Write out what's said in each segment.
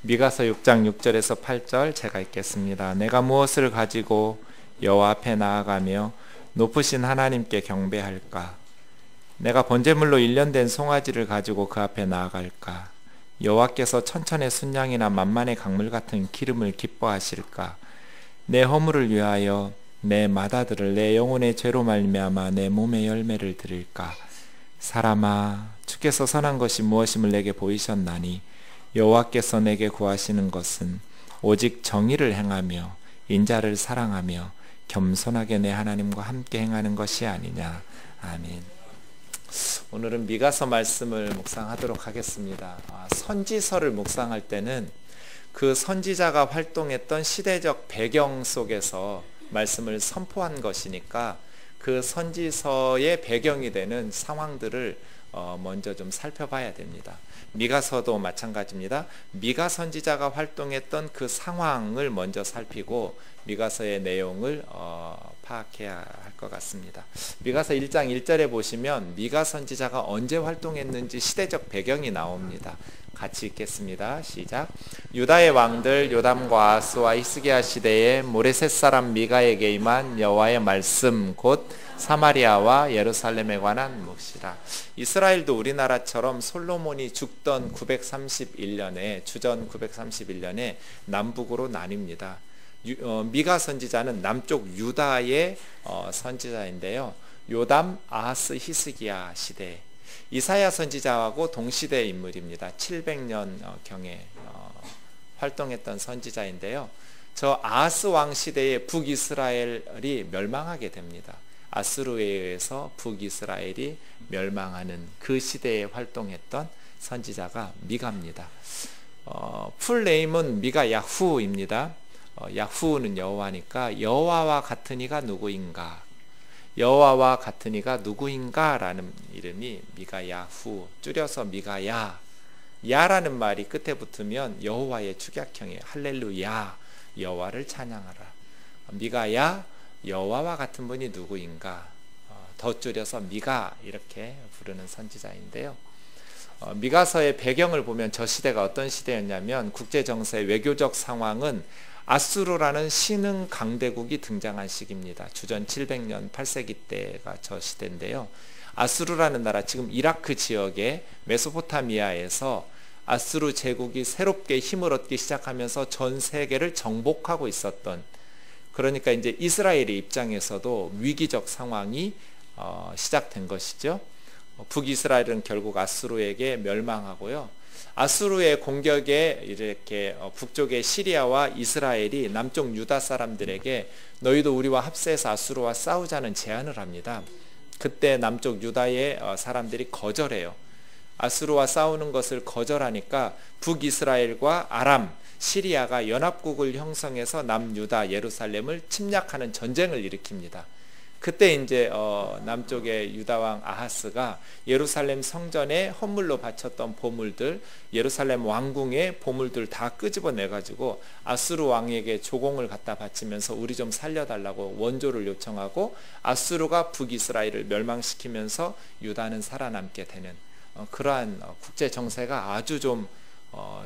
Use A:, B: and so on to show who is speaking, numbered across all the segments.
A: 미가서 6장 6절에서 8절 제가 읽겠습니다. 내가 무엇을 가지고 여호와 앞에 나아가며 높으신 하나님께 경배할까? 내가 번제물로 1년 된 송아지를 가지고 그 앞에 나아갈까? 여호와께서 천천의 순양이나 만만의 강물 같은 기름을 기뻐하실까? 내 허물을 위하여 내 맏아들을 내 영혼의 죄로 말미암아 내 몸의 열매를 드릴까? 사람아, 주께서 선한 것이 무엇임을 내게 보이셨나니 여호와께서 내게 구하시는 것은 오직 정의를 행하며 인자를 사랑하며 겸손하게 내 하나님과 함께 행하는 것이 아니냐. 아멘. 오늘은 미가서 말씀을 묵상하도록 하겠습니다. 선지서를 묵상할 때는 그 선지자가 활동했던 시대적 배경 속에서 말씀을 선포한 것이니까 그 선지서의 배경이 되는 상황들을 먼저 좀 살펴봐야 됩니다. 미가서도 마찬가지입니다. 미가 선지자가 활동했던 그 상황을 먼저 살피고 미가서의 내용을 파악해야 할 것 같습니다. 미가서 1장 1절에 보시면 미가 선지자가 언제 활동했는지 시대적 배경이 나옵니다. 같이 읽겠습니다. 시작. 유다의 왕들 요담과 아스와 히스기야 시대에 모레셋 사람 미가에게 임한 여호와의 말씀 곧 사마리아와 예루살렘에 관한 몫이라. 이스라엘도 우리나라처럼 솔로몬이 죽던 931년에 주전 931년에 남북으로 나뉩니다. 미가 선지자는 남쪽 유다의 선지자인데요. 요담, 아하스, 히스기야 시대, 이사야 선지자하고 동시대 인물입니다. 700년 경에 활동했던 선지자인데요. 저 아하스 왕 시대에 북이스라엘이 멸망하게 됩니다. 아수르에 의해서 북이스라엘이 멸망하는 그 시대에 활동했던 선지자가 미가입니다. 풀네임은 미가 야후입니다. 야후는 여호와니까 여호와와 같은 이가 누구인가? 여호와와 같은 이가 누구인가? 라는 이름이 미가 야후, 줄여서 미가야. 야라는 말이 끝에 붙으면 여호와의 축약형이에요. 할렐루야, 여호와를 찬양하라. 미가야, 여호와와 같은 분이 누구인가? 더 줄여서 미가 이렇게 부르는 선지자인데요. 미가서의 배경을 보면 저 시대가 어떤 시대였냐면 국제정세 외교적 상황은 아수르라는 신흥 강대국이 등장한 시기입니다. 주전 700년 8세기 때가 저 시대인데요. 아수르라는 나라, 지금 이라크 지역의 메소포타미아에서 아수르 제국이 새롭게 힘을 얻기 시작하면서 전 세계를 정복하고 있었던, 그러니까 이제 이스라엘의 입장에서도 위기적 상황이 시작된 것이죠. 북이스라엘은 결국 아수르에게 멸망하고요. 아수르의 공격에 이렇게 북쪽의 시리아와 이스라엘이 남쪽 유다 사람들에게 너희도 우리와 합세해서 아수르와 싸우자는 제안을 합니다. 그때 남쪽 유다의 사람들이 거절해요. 아수르와 싸우는 것을 거절하니까 북이스라엘과 아람, 시리아가 연합국을 형성해서 남유다 예루살렘을 침략하는 전쟁을 일으킵니다. 그때 이제 남쪽의 유다왕 아하스가 예루살렘 성전에 헌물로 바쳤던 보물들, 예루살렘 왕궁의 보물들 다 끄집어내 가지고 아수르 왕에게 조공을 갖다 바치면서 우리 좀 살려달라고 원조를 요청하고 아수르가 북이스라엘을 멸망시키면서 유다는 살아남게 되는 그러한 국제 정세가 아주 좀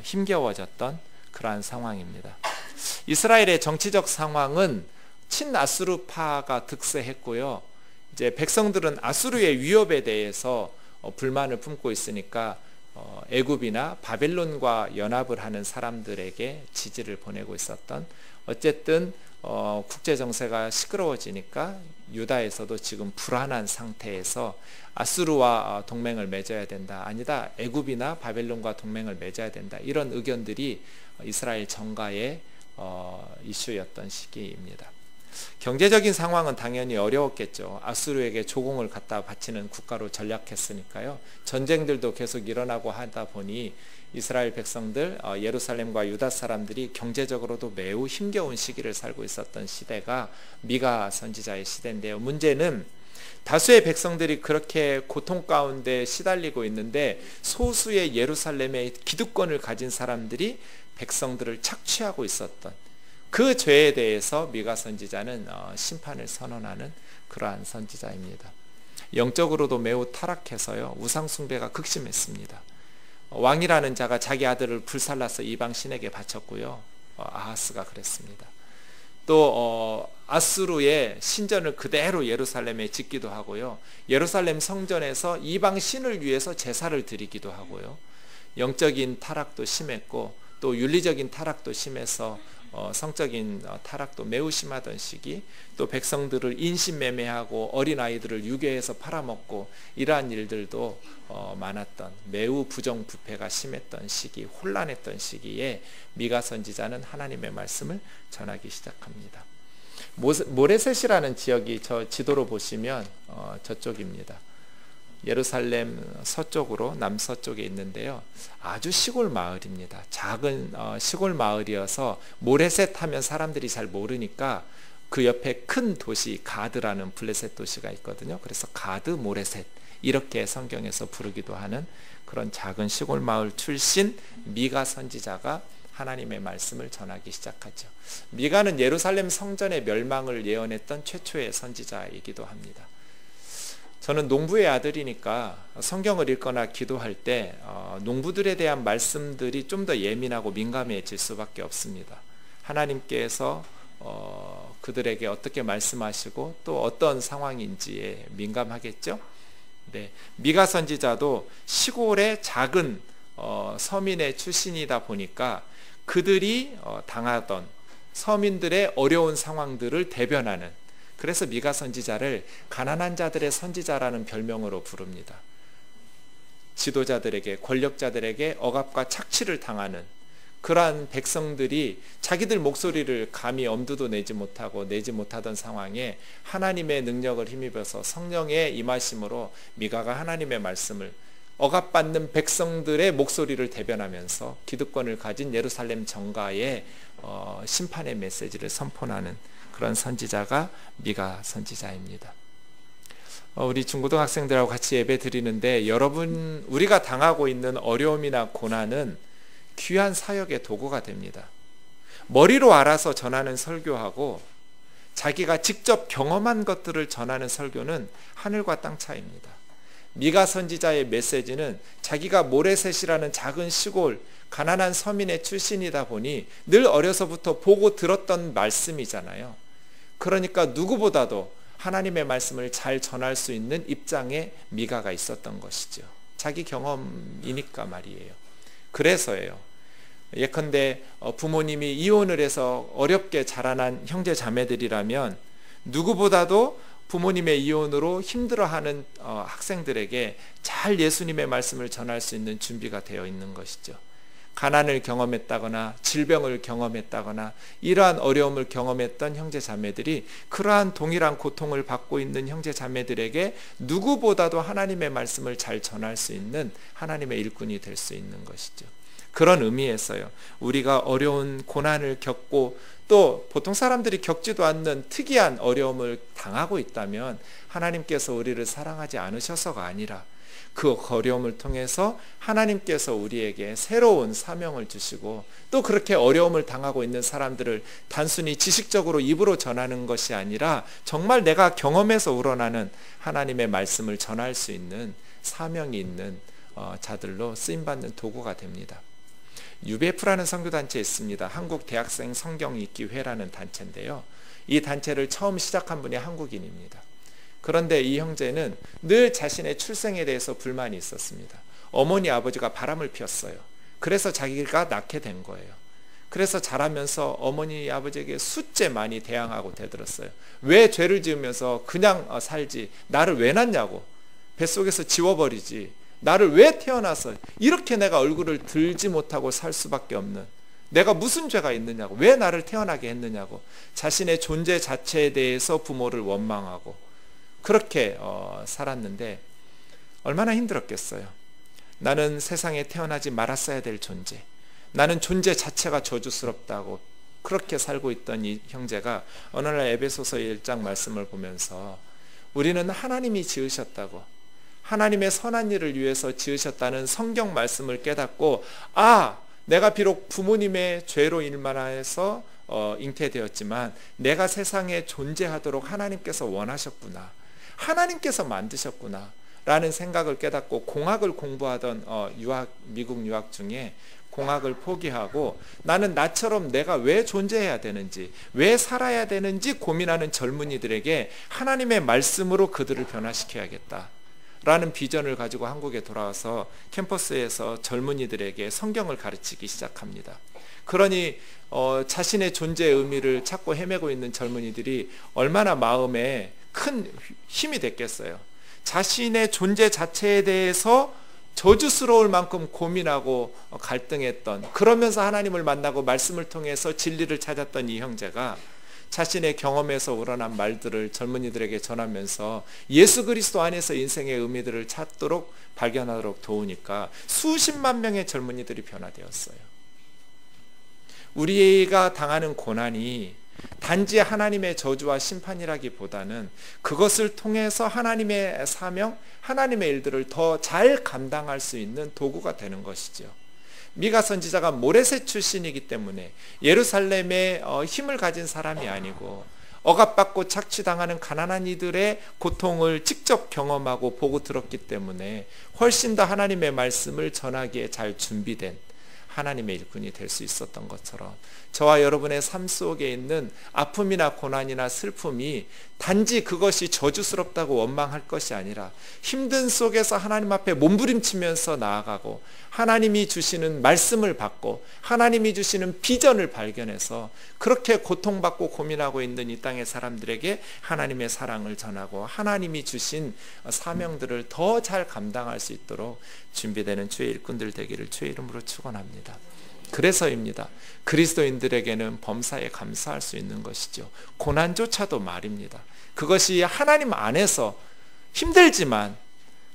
A: 힘겨워졌던 그러한 상황입니다. 이스라엘의 정치적 상황은 친아수르파가 득세했고요. 이제 백성들은 아수르의 위협에 대해서 불만을 품고 있으니까 애굽이나 바벨론과 연합을 하는 사람들에게 지지를 보내고 있었던, 어쨌든 국제 정세가 시끄러워지니까 유다에서도 지금 불안한 상태에서 아수르와 동맹을 맺어야 된다, 아니다 애굽이나 바벨론과 동맹을 맺어야 된다, 이런 의견들이 이스라엘 정가의 이슈였던 시기입니다. 경제적인 상황은 당연히 어려웠겠죠. 아수르에게 조공을 갖다 바치는 국가로 전락했으니까요. 전쟁들도 계속 일어나고 하다 보니 이스라엘 백성들, 예루살렘과 유다 사람들이 경제적으로도 매우 힘겨운 시기를 살고 있었던 시대가 미가 선지자의 시대인데요. 문제는 다수의 백성들이 그렇게 고통 가운데 시달리고 있는데 소수의 예루살렘의 기득권을 가진 사람들이 백성들을 착취하고 있었던 그 죄에 대해서 미가 선지자는 심판을 선언하는 그러한 선지자입니다. 영적으로도 매우 타락해서요, 우상 숭배가 극심했습니다. 왕이라는 자가 자기 아들을 불살라서 이방 신에게 바쳤고요. 아하스가 그랬습니다. 또 아수르의 신전을 그대로 예루살렘에 짓기도 하고요. 예루살렘 성전에서 이방 신을 위해서 제사를 드리기도 하고요. 영적인 타락도 심했고 또 윤리적인 타락도 심해서 성적인 타락도 매우 심하던 시기, 또 백성들을 인신매매하고 어린아이들을 유괴해서 팔아먹고 이러한 일들도 많았던, 매우 부정부패가 심했던 시기, 혼란했던 시기에 미가 선지자는 하나님의 말씀을 전하기 시작합니다. 모레셋이라는 지역이 저 지도로 보시면 저쪽입니다. 예루살렘 서쪽으로 남서쪽에 있는데요. 아주 시골 마을입니다. 작은 시골 마을이어서 모레셋 하면 사람들이 잘 모르니까 그 옆에 큰 도시 가드라는 블레셋 도시가 있거든요. 그래서 가드 모레셋 이렇게 성경에서 부르기도 하는 그런 작은 시골 마을 출신 미가 선지자가 하나님의 말씀을 전하기 시작하죠. 미가는 예루살렘 성전의 멸망을 예언했던 최초의 선지자이기도 합니다. 저는 농부의 아들이니까 성경을 읽거나 기도할 때 농부들에 대한 말씀들이 좀 더 예민하고 민감해질 수밖에 없습니다. 하나님께서 그들에게 어떻게 말씀하시고 또 어떤 상황인지에 민감하겠죠. 네, 미가 선지자도 시골의 작은 서민의 출신이다 보니까 그들이 당하던 서민들의 어려운 상황들을 대변하는, 그래서 미가 선지자를 가난한 자들의 선지자라는 별명으로 부릅니다. 지도자들에게, 권력자들에게 억압과 착취를 당하는 그러한 백성들이 자기들 목소리를 감히 엄두도 내지 못하던 상황에 하나님의 능력을 힘입어서 성령의 임하심으로 미가가 하나님의 말씀을 억압받는 백성들의 목소리를 대변하면서 기득권을 가진 예루살렘 정가에 심판의 메시지를 선포하는 그런 선지자가 미가 선지자입니다. 우리 중고등학생들하고 같이 예배 드리는데, 여러분, 우리가 당하고 있는 어려움이나 고난은 귀한 사역의 도구가 됩니다. 머리로 알아서 전하는 설교하고 자기가 직접 경험한 것들을 전하는 설교는 하늘과 땅 차이입니다. 미가 선지자의 메시지는 자기가 모레셋이라는 작은 시골 가난한 서민의 출신이다 보니 늘 어려서부터 보고 들었던 말씀이잖아요. 그러니까 누구보다도 하나님의 말씀을 잘 전할 수 있는 입장에 미가가 있었던 것이죠. 자기 경험이니까 말이에요. 그래서예요. 예컨대 부모님이 이혼을 해서 어렵게 자라난 형제 자매들이라면 누구보다도 부모님의 이혼으로 힘들어하는 학생들에게 잘 예수님의 말씀을 전할 수 있는 준비가 되어 있는 것이죠. 가난을 경험했다거나 질병을 경험했다거나 이러한 어려움을 경험했던 형제 자매들이 그러한 동일한 고통을 받고 있는 형제 자매들에게 누구보다도 하나님의 말씀을 잘 전할 수 있는 하나님의 일꾼이 될 수 있는 것이죠. 그런 의미에서요, 우리가 어려운 고난을 겪고 또 보통 사람들이 겪지도 않는 특이한 어려움을 당하고 있다면 하나님께서 우리를 사랑하지 않으셔서가 아니라 그 어려움을 통해서 하나님께서 우리에게 새로운 사명을 주시고, 또 그렇게 어려움을 당하고 있는 사람들을 단순히 지식적으로 입으로 전하는 것이 아니라 정말 내가 경험해서 우러나는 하나님의 말씀을 전할 수 있는 사명이 있는 자들로 쓰임받는 도구가 됩니다. UBF라는 선교단체 있습니다. 한국 대학생 성경 읽기 회라는 단체인데요. 이 단체를 처음 시작한 분이 한국인입니다. 그런데 이 형제는 늘 자신의 출생에 대해서 불만이 있었습니다. 어머니 아버지가 바람을 피웠어요. 그래서 자기가 낳게 된 거예요. 그래서 자라면서 어머니 아버지에게 숫째 많이 대항하고 대들었어요. 왜 죄를 지으면서 그냥 살지, 나를 왜 낳냐고, 뱃속에서 지워버리지, 나를 왜 태어나서 이렇게 내가 얼굴을 들지 못하고 살 수밖에 없는, 내가 무슨 죄가 있느냐고, 왜 나를 태어나게 했느냐고, 자신의 존재 자체에 대해서 부모를 원망하고 그렇게 살았는데 얼마나 힘들었겠어요. 나는 세상에 태어나지 말았어야 될 존재, 나는 존재 자체가 저주스럽다고 그렇게 살고 있던 이 형제가 어느 날 에베소서 1장 말씀을 보면서 우리는 하나님이 지으셨다고, 하나님의 선한 일을 위해서 지으셨다는 성경 말씀을 깨닫고, 내가 비록 부모님의 죄로 인만해서 잉태되었지만 내가 세상에 존재하도록 하나님께서 원하셨구나, 하나님께서 만드셨구나, 라는 생각을 깨닫고 공학을 공부하던 미국 유학 중에 공학을 포기하고 나는 나처럼 내가 왜 존재해야 되는지, 왜 살아야 되는지 고민하는 젊은이들에게 하나님의 말씀으로 그들을 변화시켜야겠다 라는 비전을 가지고 한국에 돌아와서 캠퍼스에서 젊은이들에게 성경을 가르치기 시작합니다. 그러니 자신의 존재의 의미를 찾고 헤매고 있는 젊은이들이 얼마나 마음에 큰 힘이 됐겠어요. 자신의 존재 자체에 대해서 저주스러울 만큼 고민하고 갈등했던, 그러면서 하나님을 만나고 말씀을 통해서 진리를 찾았던 이 형제가 자신의 경험에서 우러난 말들을 젊은이들에게 전하면서 예수 그리스도 안에서 인생의 의미들을 찾도록 발견하도록 도우니까 수십만 명의 젊은이들이 변화되었어요. 우리가 당하는 고난이 단지 하나님의 저주와 심판이라기보다는 그것을 통해서 하나님의 사명, 하나님의 일들을 더 잘 감당할 수 있는 도구가 되는 것이죠. 미가 선지자가 모레셋 출신이기 때문에 예루살렘에 힘을 가진 사람이 아니고 억압받고 착취당하는 가난한 이들의 고통을 직접 경험하고 보고 들었기 때문에 훨씬 더 하나님의 말씀을 전하기에 잘 준비된 하나님의 일꾼이 될 수 있었던 것처럼 저와 여러분의 삶 속에 있는 아픔이나 고난이나 슬픔이 단지 그것이 저주스럽다고 원망할 것이 아니라 힘든 속에서 하나님 앞에 몸부림치면서 나아가고 하나님이 주시는 말씀을 받고 하나님이 주시는 비전을 발견해서 그렇게 고통받고 고민하고 있는 이 땅의 사람들에게 하나님의 사랑을 전하고 하나님이 주신 사명들을 더 잘 감당할 수 있도록 준비되는 주의 일꾼들 되기를 주의 이름으로 축원합니다. 그래서입니다. 그리스도인들에게는 범사에 감사할 수 있는 것이죠. 고난조차도 말입니다. 그것이 하나님 안에서 힘들지만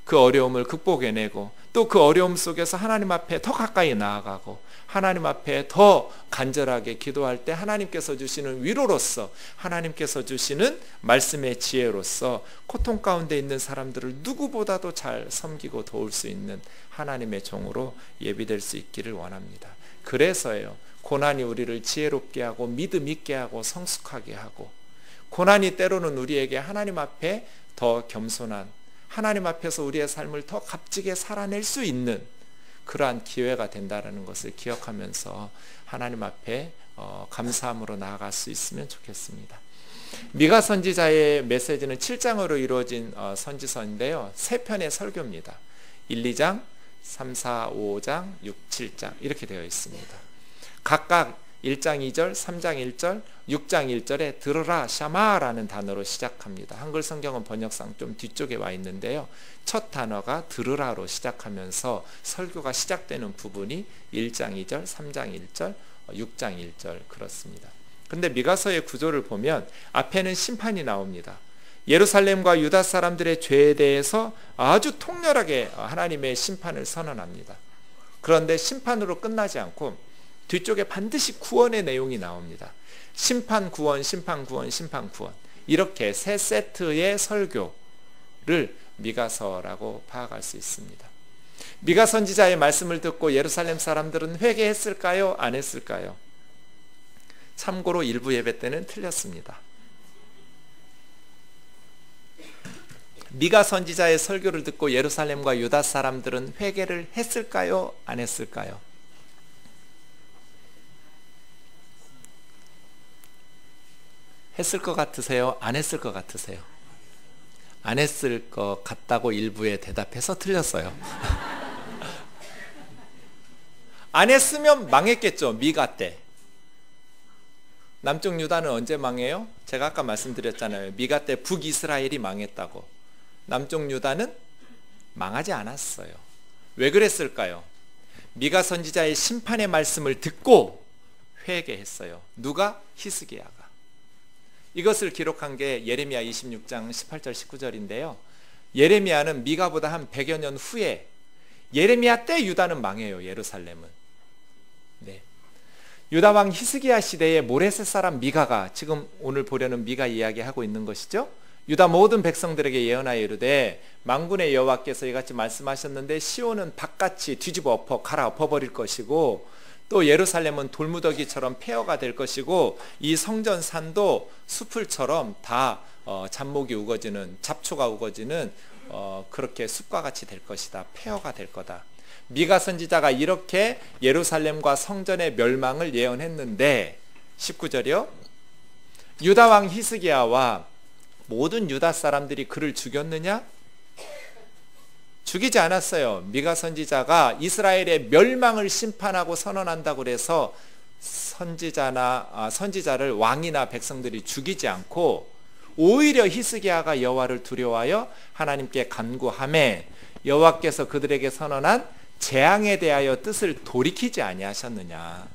A: 그 어려움을 극복해내고 또 그 어려움 속에서 하나님 앞에 더 가까이 나아가고 하나님 앞에 더 간절하게 기도할 때 하나님께서 주시는 위로로서 하나님께서 주시는 말씀의 지혜로서 고통 가운데 있는 사람들을 누구보다도 잘 섬기고 도울 수 있는 하나님의 종으로 예비될 수 있기를 원합니다. 그래서요, 고난이 우리를 지혜롭게 하고 믿음 있게 하고 성숙하게 하고 고난이 때로는 우리에게 하나님 앞에 더 겸손한 하나님 앞에서 우리의 삶을 더 값지게 살아낼 수 있는 그러한 기회가 된다는 것을 기억하면서 하나님 앞에 감사함으로 나아갈 수 있으면 좋겠습니다. 미가 선지자의 메시지는 7장으로 이루어진 선지서인데요. 3편의 설교입니다. 1, 2장, 3, 4, 5장, 6, 7장 이렇게 되어 있습니다. 각각 1장 2절, 3장 1절, 6장 1절에 들으라 샤마라는 단어로 시작합니다. 한글 성경은 번역상 좀 뒤쪽에 와 있는데요. 첫 단어가 들으라로 시작하면서 설교가 시작되는 부분이 1장 2절, 3장 1절, 6장 1절 그렇습니다. 근데 미가서의 구조를 보면 앞에는 심판이 나옵니다. 예루살렘과 유다 사람들의 죄에 대해서 아주 통렬하게 하나님의 심판을 선언합니다. 그런데 심판으로 끝나지 않고 뒤쪽에 반드시 구원의 내용이 나옵니다. 심판 구원, 심판 구원, 심판 구원 이렇게 세 세트의 설교를 미가서라고 파악할 수 있습니다. 미가 선지자의 말씀을 듣고 예루살렘 사람들은 회개했을까요? 안 했을까요? 참고로 일부 예배 때는 틀렸습니다. 미가 선지자의 설교를 듣고 예루살렘과 유다 사람들은 회개를 했을까요? 안 했을까요? 했을 것 같으세요? 안 했을 것 같으세요? 안 했을 것 같다고 일부에 대답해서 틀렸어요. 안 했으면 망했겠죠. 미가 때. 남쪽 유다는 언제 망해요? 제가 아까 말씀드렸잖아요. 미가 때 북이스라엘이 망했다고. 남쪽 유다는 망하지 않았어요. 왜 그랬을까요? 미가 선지자의 심판의 말씀을 듣고 회개했어요. 누가? 히스기야가. 이것을 기록한 게 예레미야 26장 18절 19절인데요. 예레미야는 미가보다 한 100여 년 후에 예레미야 때 유다는 망해요. 예루살렘은. 네. 유다 왕 히스기야 시대에 모레셋 사람 미가가 지금 오늘 보려는 미가 이야기하고 있는 것이죠. 유다 모든 백성들에게 예언하여 이르되 만군의 여호와께서 이같이 말씀하셨는데 시온은 밭같이 뒤집어 엎어 갈아 엎어버릴 것이고 또 예루살렘은 돌무더기처럼 폐허가 될 것이고 이 성전 산도 수풀처럼 다 잡목이 우거지는 잡초가 우거지는 그렇게 숲과 같이 될 것이다. 폐허가 될 거다. 미가 선지자가 이렇게 예루살렘과 성전의 멸망을 예언했는데 19절이요. 유다 왕 히스기야와 모든 유다 사람들이 그를 죽였느냐? 죽이지 않았어요. 미가 선지자가 이스라엘의 멸망을 심판하고 선언한다고 해서 선지자를 왕이나 백성들이 죽이지 않고 오히려 히스기야가 여호와를 두려워하여 하나님께 간구하매 여호와께서 그들에게 선언한 재앙에 대하여 뜻을 돌이키지 아니하셨느냐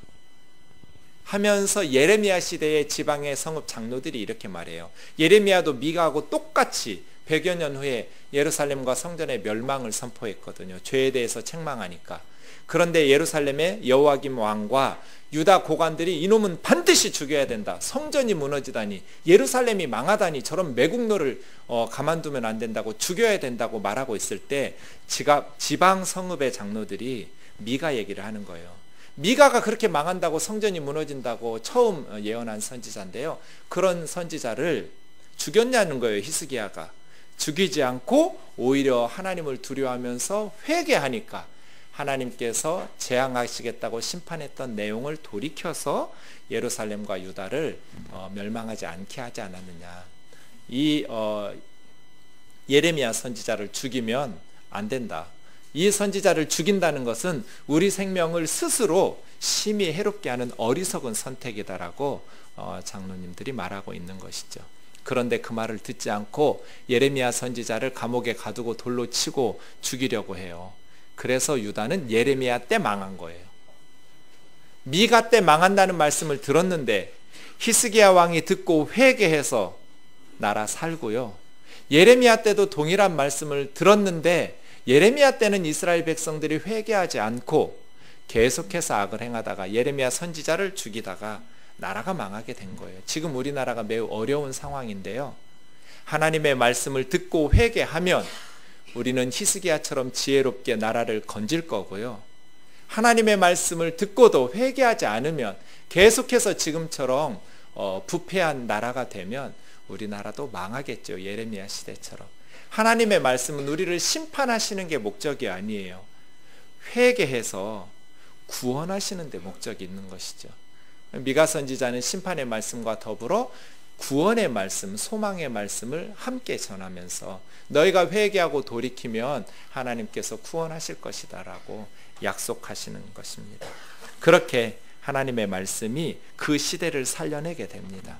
A: 하면서 예레미야 시대의 지방의 성읍 장로들이 이렇게 말해요. 예레미야도 미가하고 똑같이 100여 년 후에 예루살렘과 성전의 멸망을 선포했거든요. 죄에 대해서 책망하니까. 그런데 예루살렘의 여호와김 왕과 유다 고관들이 이놈은 반드시 죽여야 된다. 성전이 무너지다니, 예루살렘이 망하다니, 저런 매국노를 가만두면 안 된다고, 죽여야 된다고 말하고 있을 때 지방 성읍의 장로들이 미가 얘기를 하는 거예요. 미가가 그렇게 망한다고, 성전이 무너진다고 처음 예언한 선지자인데요. 그런 선지자를 죽였냐는 거예요. 히스기야가 죽이지 않고 오히려 하나님을 두려워하면서 회개하니까 하나님께서 재앙하시겠다고 심판했던 내용을 돌이켜서 예루살렘과 유다를 멸망하지 않게 하지 않았느냐. 이 예레미야 선지자를 죽이면 안 된다. 이 선지자를 죽인다는 것은 우리 생명을 스스로 심히 해롭게 하는 어리석은 선택이다라고 장로님들이 말하고 있는 것이죠. 그런데 그 말을 듣지 않고 예레미야 선지자를 감옥에 가두고 돌로 치고 죽이려고 해요. 그래서 유다는 예레미야 때 망한 거예요. 미가 때 망한다는 말씀을 들었는데 히스기야 왕이 듣고 회개해서 나라 살고요. 예레미야 때도 동일한 말씀을 들었는데 예레미야 때는 이스라엘 백성들이 회개하지 않고 계속해서 악을 행하다가 예레미야 선지자를 죽이다가 나라가 망하게 된 거예요. 지금 우리나라가 매우 어려운 상황인데요. 하나님의 말씀을 듣고 회개하면 우리는 히스기야처럼 지혜롭게 나라를 건질 거고요. 하나님의 말씀을 듣고도 회개하지 않으면 계속해서 지금처럼 부패한 나라가 되면 우리나라도 망하겠죠. 예레미야 시대처럼. 하나님의 말씀은 우리를 심판하시는 게 목적이 아니에요. 회개해서 구원하시는 데 목적이 있는 것이죠. 미가 선지자는 심판의 말씀과 더불어 구원의 말씀, 소망의 말씀을 함께 전하면서 너희가 회개하고 돌이키면 하나님께서 구원하실 것이다 라고 약속하시는 것입니다. 그렇게 하나님의 말씀이 그 시대를 살려내게 됩니다.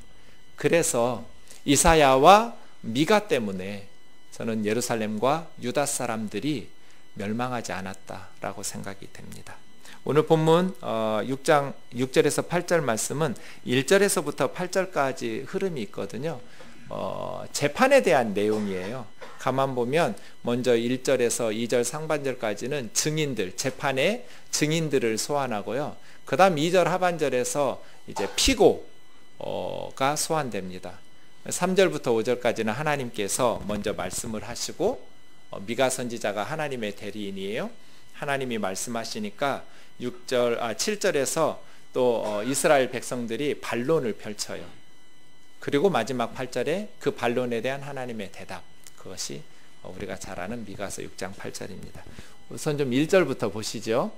A: 그래서 이사야와 미가 때문에 저는 예루살렘과 유다 사람들이 멸망하지 않았다라고 생각이 됩니다. 오늘 본문 6장 6절에서 8절 말씀은 1절에서부터 8절까지 흐름이 있거든요. 재판에 대한 내용이에요. 가만 보면 먼저 1절에서 2절 상반절까지는 증인들, 재판의 증인들을 소환하고요. 그 다음 2절 하반절에서 이제 피고가 소환됩니다. 3절부터 5절까지는 하나님께서 먼저 말씀을 하시고 미가 선지자가 하나님의 대리인이에요. 하나님이 말씀하시니까 7절에서 또 이스라엘 백성들이 반론을 펼쳐요. 그리고 마지막 8절에 그 반론에 대한 하나님의 대답, 그것이 우리가 잘 아는 미가서 6장 8절입니다. 우선 좀 1절부터 보시죠.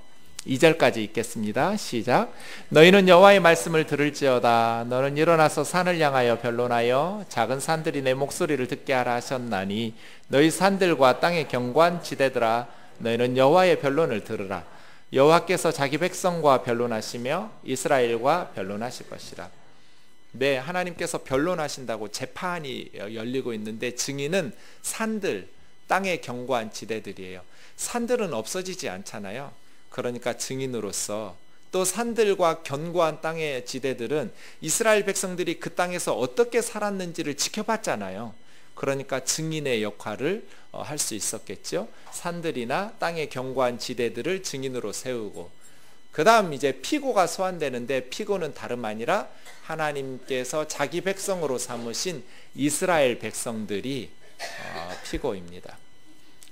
A: 2절까지 읽겠습니다. 시작. 너희는 여호와의 말씀을 들을지어다. 너는 일어나서 산을 향하여 변론하여 작은 산들이 내 목소리를 듣게 하라 하셨나니 너희 산들과 땅의 견고한 지대들아 너희는 여호와의 변론을 들으라. 여호와께서 자기 백성과 변론하시며 이스라엘과 변론하실 것이라. 네, 하나님께서 변론하신다고 재판이 열리고 있는데 증인은 산들, 땅의 견고한 지대들이에요. 산들은 없어지지 않잖아요. 그러니까 증인으로서 또 산들과 견고한 땅의 지대들은 이스라엘 백성들이 그 땅에서 어떻게 살았는지를 지켜봤잖아요. 그러니까 증인의 역할을 할 수 있었겠죠. 산들이나 땅의 견고한 지대들을 증인으로 세우고, 그 다음 이제 피고가 소환되는데 피고는 다름 아니라 하나님께서 자기 백성으로 삼으신 이스라엘 백성들이 피고입니다.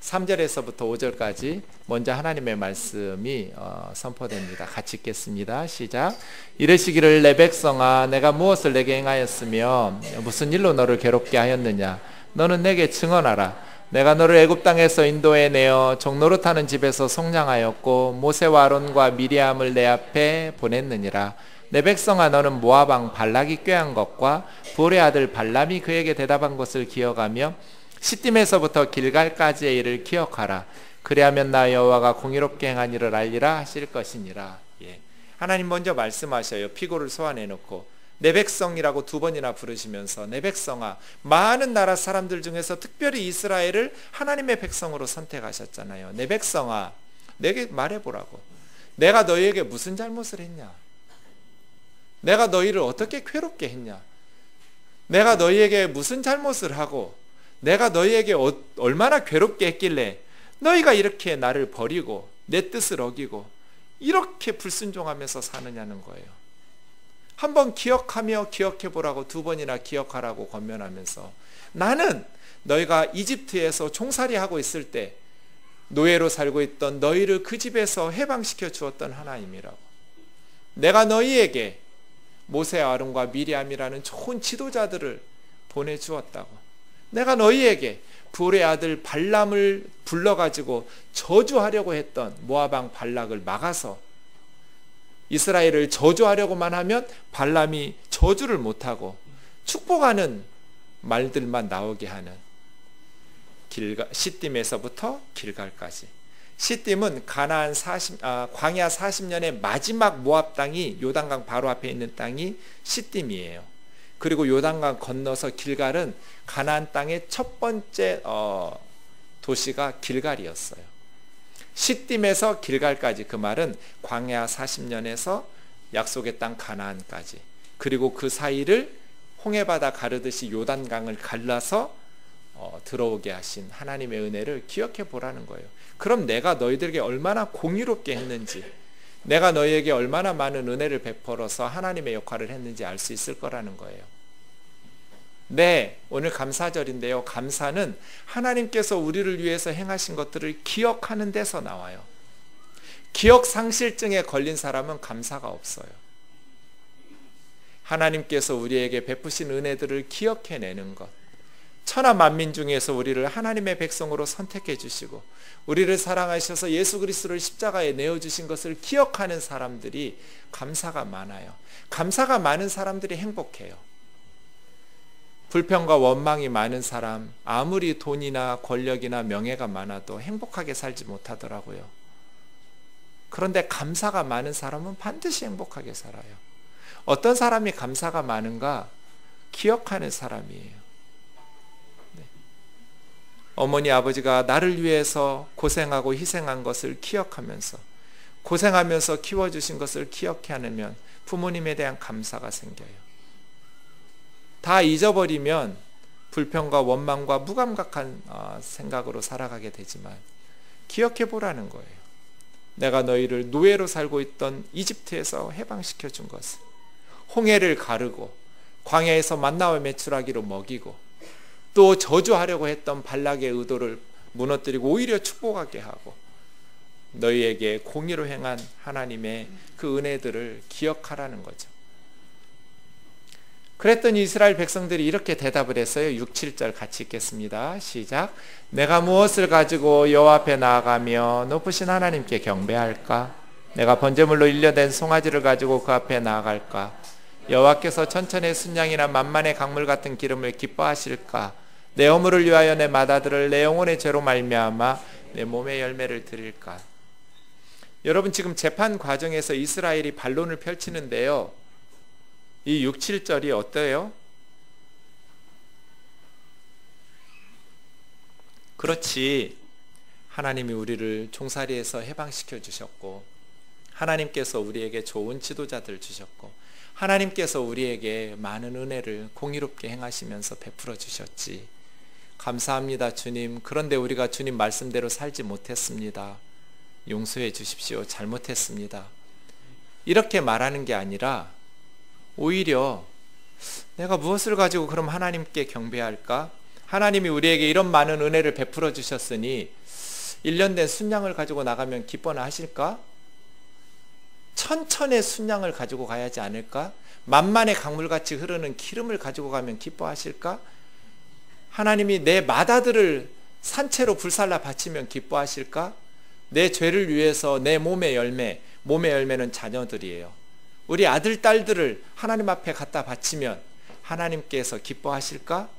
A: 3절에서부터 5절까지 먼저 하나님의 말씀이 선포됩니다. 같이 읽겠습니다. 시작. 이르시기를 내 백성아 내가 무엇을 내게 행하였으며 무슨 일로 너를 괴롭게 하였느냐. 너는 내게 증언하라. 내가 너를 애굽 땅에서 인도해 내어 종노릇하는 집에서 속량하였고 모세와 아론과 미리암을 내 앞에 보냈느니라. 내 백성아, 너는 모압 왕 발락이 꾀한 것과 볼의 아들 발람이 그에게 대답한 것을 기억하며 시딤에서부터 길갈까지의 일을 기억하라. 그리하면 나 여호와가 공의롭게 행한 일을 알리라 하실 것이니라. 하나님 먼저 말씀하셔요. 피고를 소환해 놓고 내 백성이라고 2번이나 부르시면서, 내 백성아, 많은 나라 사람들 중에서 특별히 이스라엘을 하나님의 백성으로 선택하셨잖아요. 내 백성아, 내게 말해보라고. 내가 너희에게 무슨 잘못을 했냐? 내가 너희를 어떻게 괴롭게 했냐? 내가 너희에게 무슨 잘못을 하고 내가 너희에게 얼마나 괴롭게 했길래 너희가 이렇게 나를 버리고 내 뜻을 어기고 이렇게 불순종하면서 사느냐는 거예요. 한번 기억하며 기억해보라고 2번이나 기억하라고 권면하면서, 나는 너희가 이집트에서 종살이하고 있을 때 노예로 살고 있던 너희를 그 집에서 해방시켜 주었던 하나님이라고. 내가 너희에게 모세, 아론과 미리암이라는 좋은 지도자들을 보내주었다고. 내가 너희에게 불의 아들 발람을 불러가지고 저주하려고 했던 모압 왕 발락을 막아서 이스라엘을 저주하려고만 하면 발람이 저주를 못하고 축복하는 말들만 나오게 하는 시딤에서부터 길갈까지. 시딤은 광야 40년의 마지막 모압 땅이, 요단강 바로 앞에 있는 땅이 시딤이에요. 그리고 요단강 건너서 길갈은 가나안 땅의 첫 번째 도시가 길갈이었어요. 시딤에서 길갈까지, 그 말은 광야 40년에서 약속의 땅 가나안까지, 그리고 그 사이를 홍해바다 가르듯이 요단강을 갈라서 들어오게 하신 하나님의 은혜를 기억해 보라는 거예요. 그럼 내가 너희들에게 얼마나 공의롭게 했는지, 내가 너희에게 얼마나 많은 은혜를 베풀어서 하나님의 역할을 했는지 알 수 있을 거라는 거예요. 네, 오늘 감사절인데요. 감사는 하나님께서 우리를 위해서 행하신 것들을 기억하는 데서 나와요. 기억상실증에 걸린 사람은 감사가 없어요. 하나님께서 우리에게 베푸신 은혜들을 기억해내는 것, 천하 만민 중에서 우리를 하나님의 백성으로 선택해 주시고 우리를 사랑하셔서 예수 그리스도를 십자가에 내어주신 것을 기억하는 사람들이 감사가 많아요. 감사가 많은 사람들이 행복해요. 불평과 원망이 많은 사람, 아무리 돈이나 권력이나 명예가 많아도 행복하게 살지 못하더라고요. 그런데 감사가 많은 사람은 반드시 행복하게 살아요. 어떤 사람이 감사가 많은가? 기억하는 사람이에요. 네. 어머니, 아버지가 나를 위해서 고생하고 희생한 것을 기억하면서, 고생하면서 키워주신 것을 기억하면 부모님에 대한 감사가 생겨요. 다 잊어버리면 불평과 원망과 무감각한 생각으로 살아가게 되지만, 기억해 보라는 거예요. 내가 너희를 노예로 살고 있던 이집트에서 해방시켜 준 것을, 홍해를 가르고 광야에서 만나와 메추라기로 먹이고, 또 저주하려고 했던 발락의 의도를 무너뜨리고 오히려 축복하게 하고, 너희에게 공의로 행한 하나님의 그 은혜들을 기억하라는 거죠. 그랬더니 이스라엘 백성들이 이렇게 대답을 했어요. 6, 7절 같이 읽겠습니다. 시작. 내가 무엇을 가지고 여호와 앞에 나아가며 높으신 하나님께 경배할까? 내가 번제물로 일려된 송아지를 가지고 그 앞에 나아갈까? 여호와께서 천천의 순양이나 만만의 강물 같은 기름을 기뻐하실까? 내 허물을 위하여 내 맏아들을 내 영혼의 죄로 말미암아 내 몸의 열매를 드릴까? 여러분, 지금 재판 과정에서 이스라엘이 반론을 펼치는데요, 이 6, 7절이 어때요? 그렇지, 하나님이 우리를 종살이에서 해방시켜 주셨고, 하나님께서 우리에게 좋은 지도자들 주셨고, 하나님께서 우리에게 많은 은혜를 공의롭게 행하시면서 베풀어 주셨지. 감사합니다, 주님. 그런데 우리가 주님 말씀대로 살지 못했습니다. 용서해 주십시오. 잘못했습니다. 이렇게 말하는 게 아니라, 오히려 내가 무엇을 가지고 그럼 하나님께 경배할까? 하나님이 우리에게 이런 많은 은혜를 베풀어 주셨으니 1년 된 순양을 가지고 나가면 기뻐나 하실까? 천천의 순양을 가지고 가야지 않을까? 만만의 강물같이 흐르는 기름을 가지고 가면 기뻐하실까? 하나님이 내 맏아들을 산채로 불살라 바치면 기뻐하실까? 내 죄를 위해서 내 몸의 열매는 자녀들이에요. 우리 아들, 딸들을 하나님 앞에 갖다 바치면 하나님께서 기뻐하실까?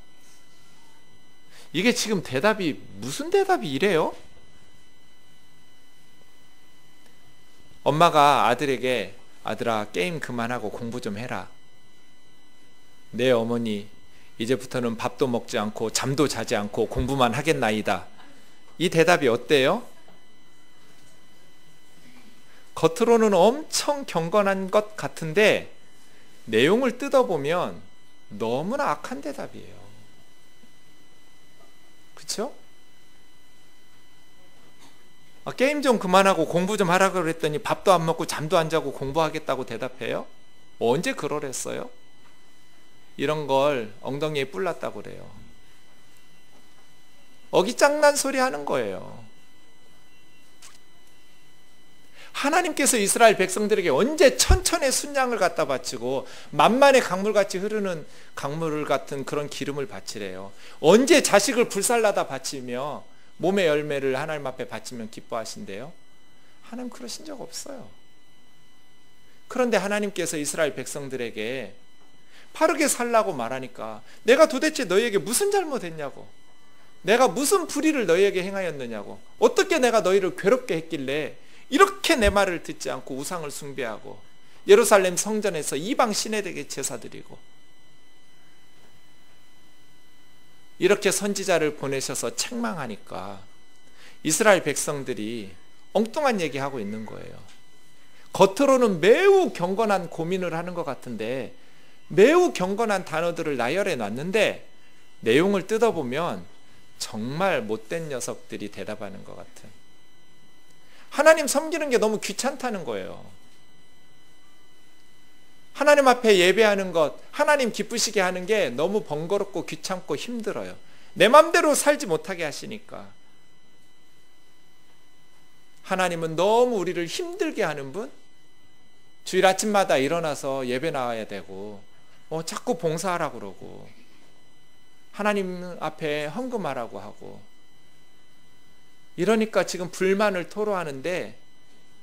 A: 이게 지금 대답이 무슨 대답이 이래요? 엄마가 아들에게 아들아 게임 그만하고 공부 좀 해라. 내 어머니 이제부터는 밥도 먹지 않고 잠도 자지 않고 공부만 하겠나이다. 이 대답이 어때요? 겉으로는 엄청 경건한 것 같은데 내용을 뜯어보면 너무나 악한 대답이에요. 그렇죠? 게임 좀 그만하고 공부 좀 하라고 그랬더니 밥도 안 먹고 잠도 안 자고 공부하겠다고 대답해요? 언제 그러랬어요? 이런 걸 엉덩이에 뿔났다고 그래요. 어기장난 소리 하는 거예요. 하나님께서 이스라엘 백성들에게 언제 천천의 순양을 갖다 바치고 만만의 강물같이 흐르는 강물 같은 그런 기름을 바치래요. 언제 자식을 불살라다 바치며 몸의 열매를 하나님 앞에 바치면 기뻐하신대요? 하나님 그러신 적 없어요. 그런데 하나님께서 이스라엘 백성들에게 바르게 살라고 말하니까 내가 도대체 너희에게 무슨 잘못했냐고, 내가 무슨 불의를 너희에게 행하였느냐고, 어떻게 내가 너희를 괴롭게 했길래 이렇게 내 말을 듣지 않고 우상을 숭배하고 예루살렘 성전에서 이방 신에게 제사드리고 이렇게 선지자를 보내셔서 책망하니까 이스라엘 백성들이 엉뚱한 얘기하고 있는 거예요. 겉으로는 매우 경건한 고민을 하는 것 같은데 매우 경건한 단어들을 나열해 놨는데 내용을 뜯어보면 정말 못된 녀석들이 대답하는 것 같은, 하나님 섬기는 게 너무 귀찮다는 거예요. 하나님 앞에 예배하는 것, 하나님 기쁘시게 하는 게 너무 번거롭고 귀찮고 힘들어요. 내 맘대로 살지 못하게 하시니까. 하나님은 너무 우리를 힘들게 하는 분? 주일 아침마다 일어나서 예배 나와야 되고 자꾸 봉사하라고 그러고 하나님 앞에 헌금하라고 하고 이러니까 지금 불만을 토로하는데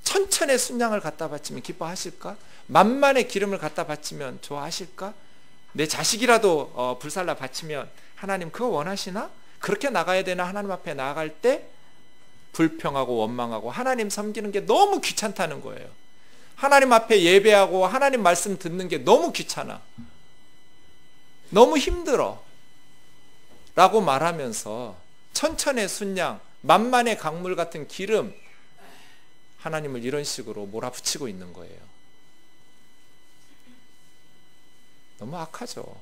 A: 천천의 순양을 갖다 바치면 기뻐하실까? 만만의 기름을 갖다 바치면 좋아하실까? 내 자식이라도 불살라 바치면 하나님 그거 원하시나? 그렇게 나가야 되나? 하나님 앞에 나아갈 때 불평하고 원망하고 하나님 섬기는 게 너무 귀찮다는 거예요. 하나님 앞에 예배하고 하나님 말씀 듣는 게 너무 귀찮아, 너무 힘들어 라고 말하면서 천천의 순양, 만만의 강물 같은 기름, 하나님을 이런 식으로 몰아붙이고 있는 거예요. 너무 악하죠.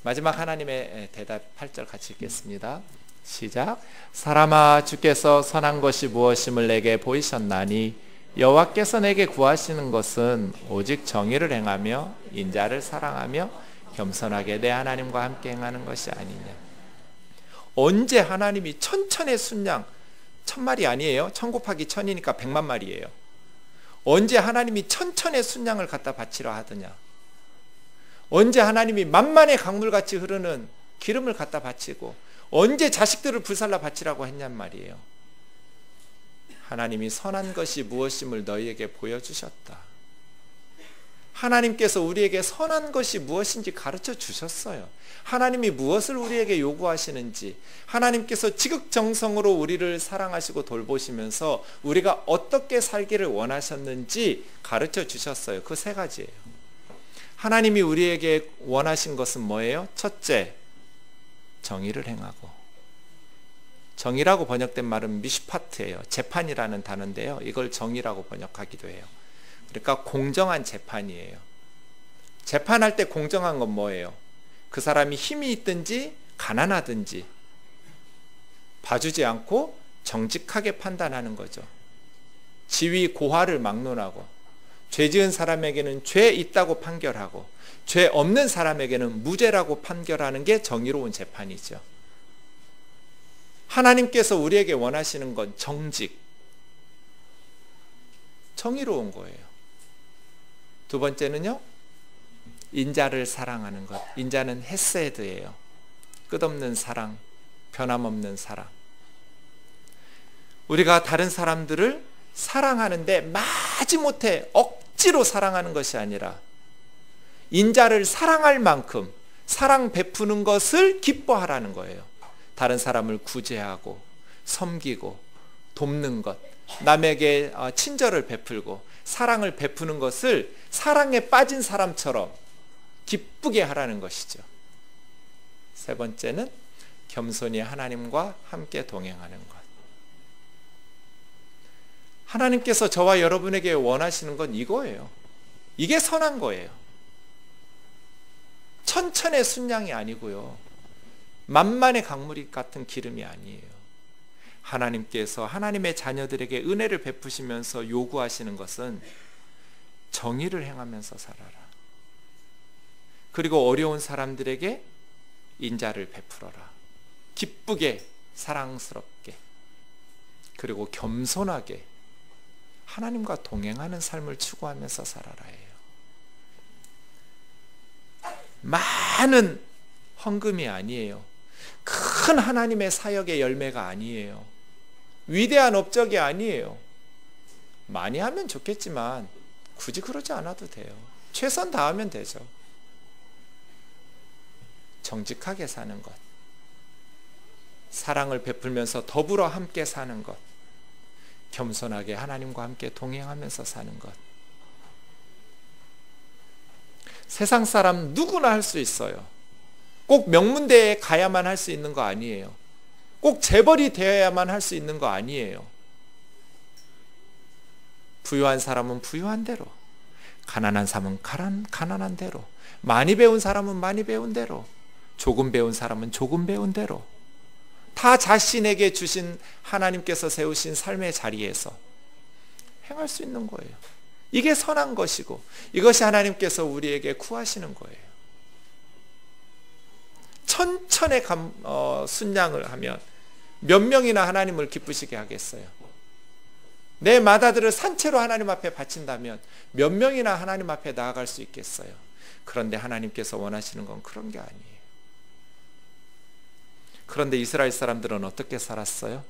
A: 마지막 하나님의 대답 8절 같이 읽겠습니다. 시작. 사람아, 주께서 선한 것이 무엇임을 내게 보이셨나니 여호와께서 내게 구하시는 것은 오직 정의를 행하며 인자를 사랑하며 겸손하게 내 하나님과 함께 행하는 것이 아니냐. 언제 하나님이 천천의 순양, 1000마리 아니에요? 1000 곱하기 1000이니까 100만 마리예요. 언제 하나님이 천천의 순양을 갖다 바치라 하더냐? 언제 하나님이 만만의 강물같이 흐르는 기름을 갖다 바치고 언제 자식들을 불살라 바치라고 했냔 말이에요. 하나님이 선한 것이 무엇임을 너희에게 보여주셨다. 하나님께서 우리에게 선한 것이 무엇인지 가르쳐 주셨어요. 하나님이 무엇을 우리에게 요구하시는지, 하나님께서 지극정성으로 우리를 사랑하시고 돌보시면서 우리가 어떻게 살기를 원하셨는지 가르쳐 주셨어요. 그 세 가지예요. 하나님이 우리에게 원하신 것은 뭐예요? 첫째, 정의를 행하고. 정의라고 번역된 말은 미슈파트예요. 재판이라는 단어인데요, 이걸 정의라고 번역하기도 해요. 그러니까 공정한 재판이에요. 재판할 때 공정한 건 뭐예요? 그 사람이 힘이 있든지 가난하든지 봐주지 않고 정직하게 판단하는 거죠. 지위 고하를 막론하고 죄 지은 사람에게는 죄 있다고 판결하고 죄 없는 사람에게는 무죄라고 판결하는 게 정의로운 재판이죠. 하나님께서 우리에게 원하시는 건 정직, 정의로운 거예요. 두 번째는요, 인자를 사랑하는 것. 인자는 헤세드예요. 끝없는 사랑, 변함없는 사랑. 우리가 다른 사람들을 사랑하는데 마지못해 억지로 사랑하는 것이 아니라 인자를 사랑할 만큼 사랑 베푸는 것을 기뻐하라는 거예요. 다른 사람을 구제하고 섬기고 돕는 것, 남에게 친절을 베풀고 사랑을 베푸는 것을 사랑에 빠진 사람처럼 기쁘게 하라는 것이죠. 세 번째는 겸손히 하나님과 함께 동행하는 것. 하나님께서 저와 여러분에게 원하시는 건 이거예요. 이게 선한 거예요. 천천의 순양이 아니고요. 만만의 강물이 같은 기름이 아니에요. 하나님께서 하나님의 자녀들에게 은혜를 베푸시면서 요구하시는 것은 정의를 행하면서 살아라. 그리고 어려운 사람들에게 인자를 베풀어라. 기쁘게, 사랑스럽게, 그리고 겸손하게 하나님과 동행하는 삶을 추구하면서 살아라 해요. 많은 헌금이 아니에요. 큰 하나님의 사역의 열매가 아니에요. 위대한 업적이 아니에요. 많이 하면 좋겠지만 굳이 그러지 않아도 돼요. 최선 다하면 되죠. 정직하게 사는 것, 사랑을 베풀면서 더불어 함께 사는 것, 겸손하게 하나님과 함께 동행하면서 사는 것. 세상 사람 누구나 할 수 있어요. 꼭 명문대에 가야만 할 수 있는 거 아니에요. 꼭 재벌이 되어야만 할 수 있는 거 아니에요. 부유한 사람은 부유한 대로, 가난한 사람은 가난한 대로, 많이 배운 사람은 많이 배운 대로, 조금 배운 사람은 조금 배운 대로, 다 자신에게 주신 하나님께서 세우신 삶의 자리에서 행할 수 있는 거예요. 이게 선한 것이고 이것이 하나님께서 우리에게 구하시는 거예요. 천천의 순양을 하면 몇 명이나 하나님을 기쁘시게 하겠어요. 내 맏아들을 산채로 하나님 앞에 바친다면 몇 명이나 하나님 앞에 나아갈 수 있겠어요. 그런데 하나님께서 원하시는 건 그런 게 아니에요. 그런데 이스라엘 사람들은 어떻게 살았어요?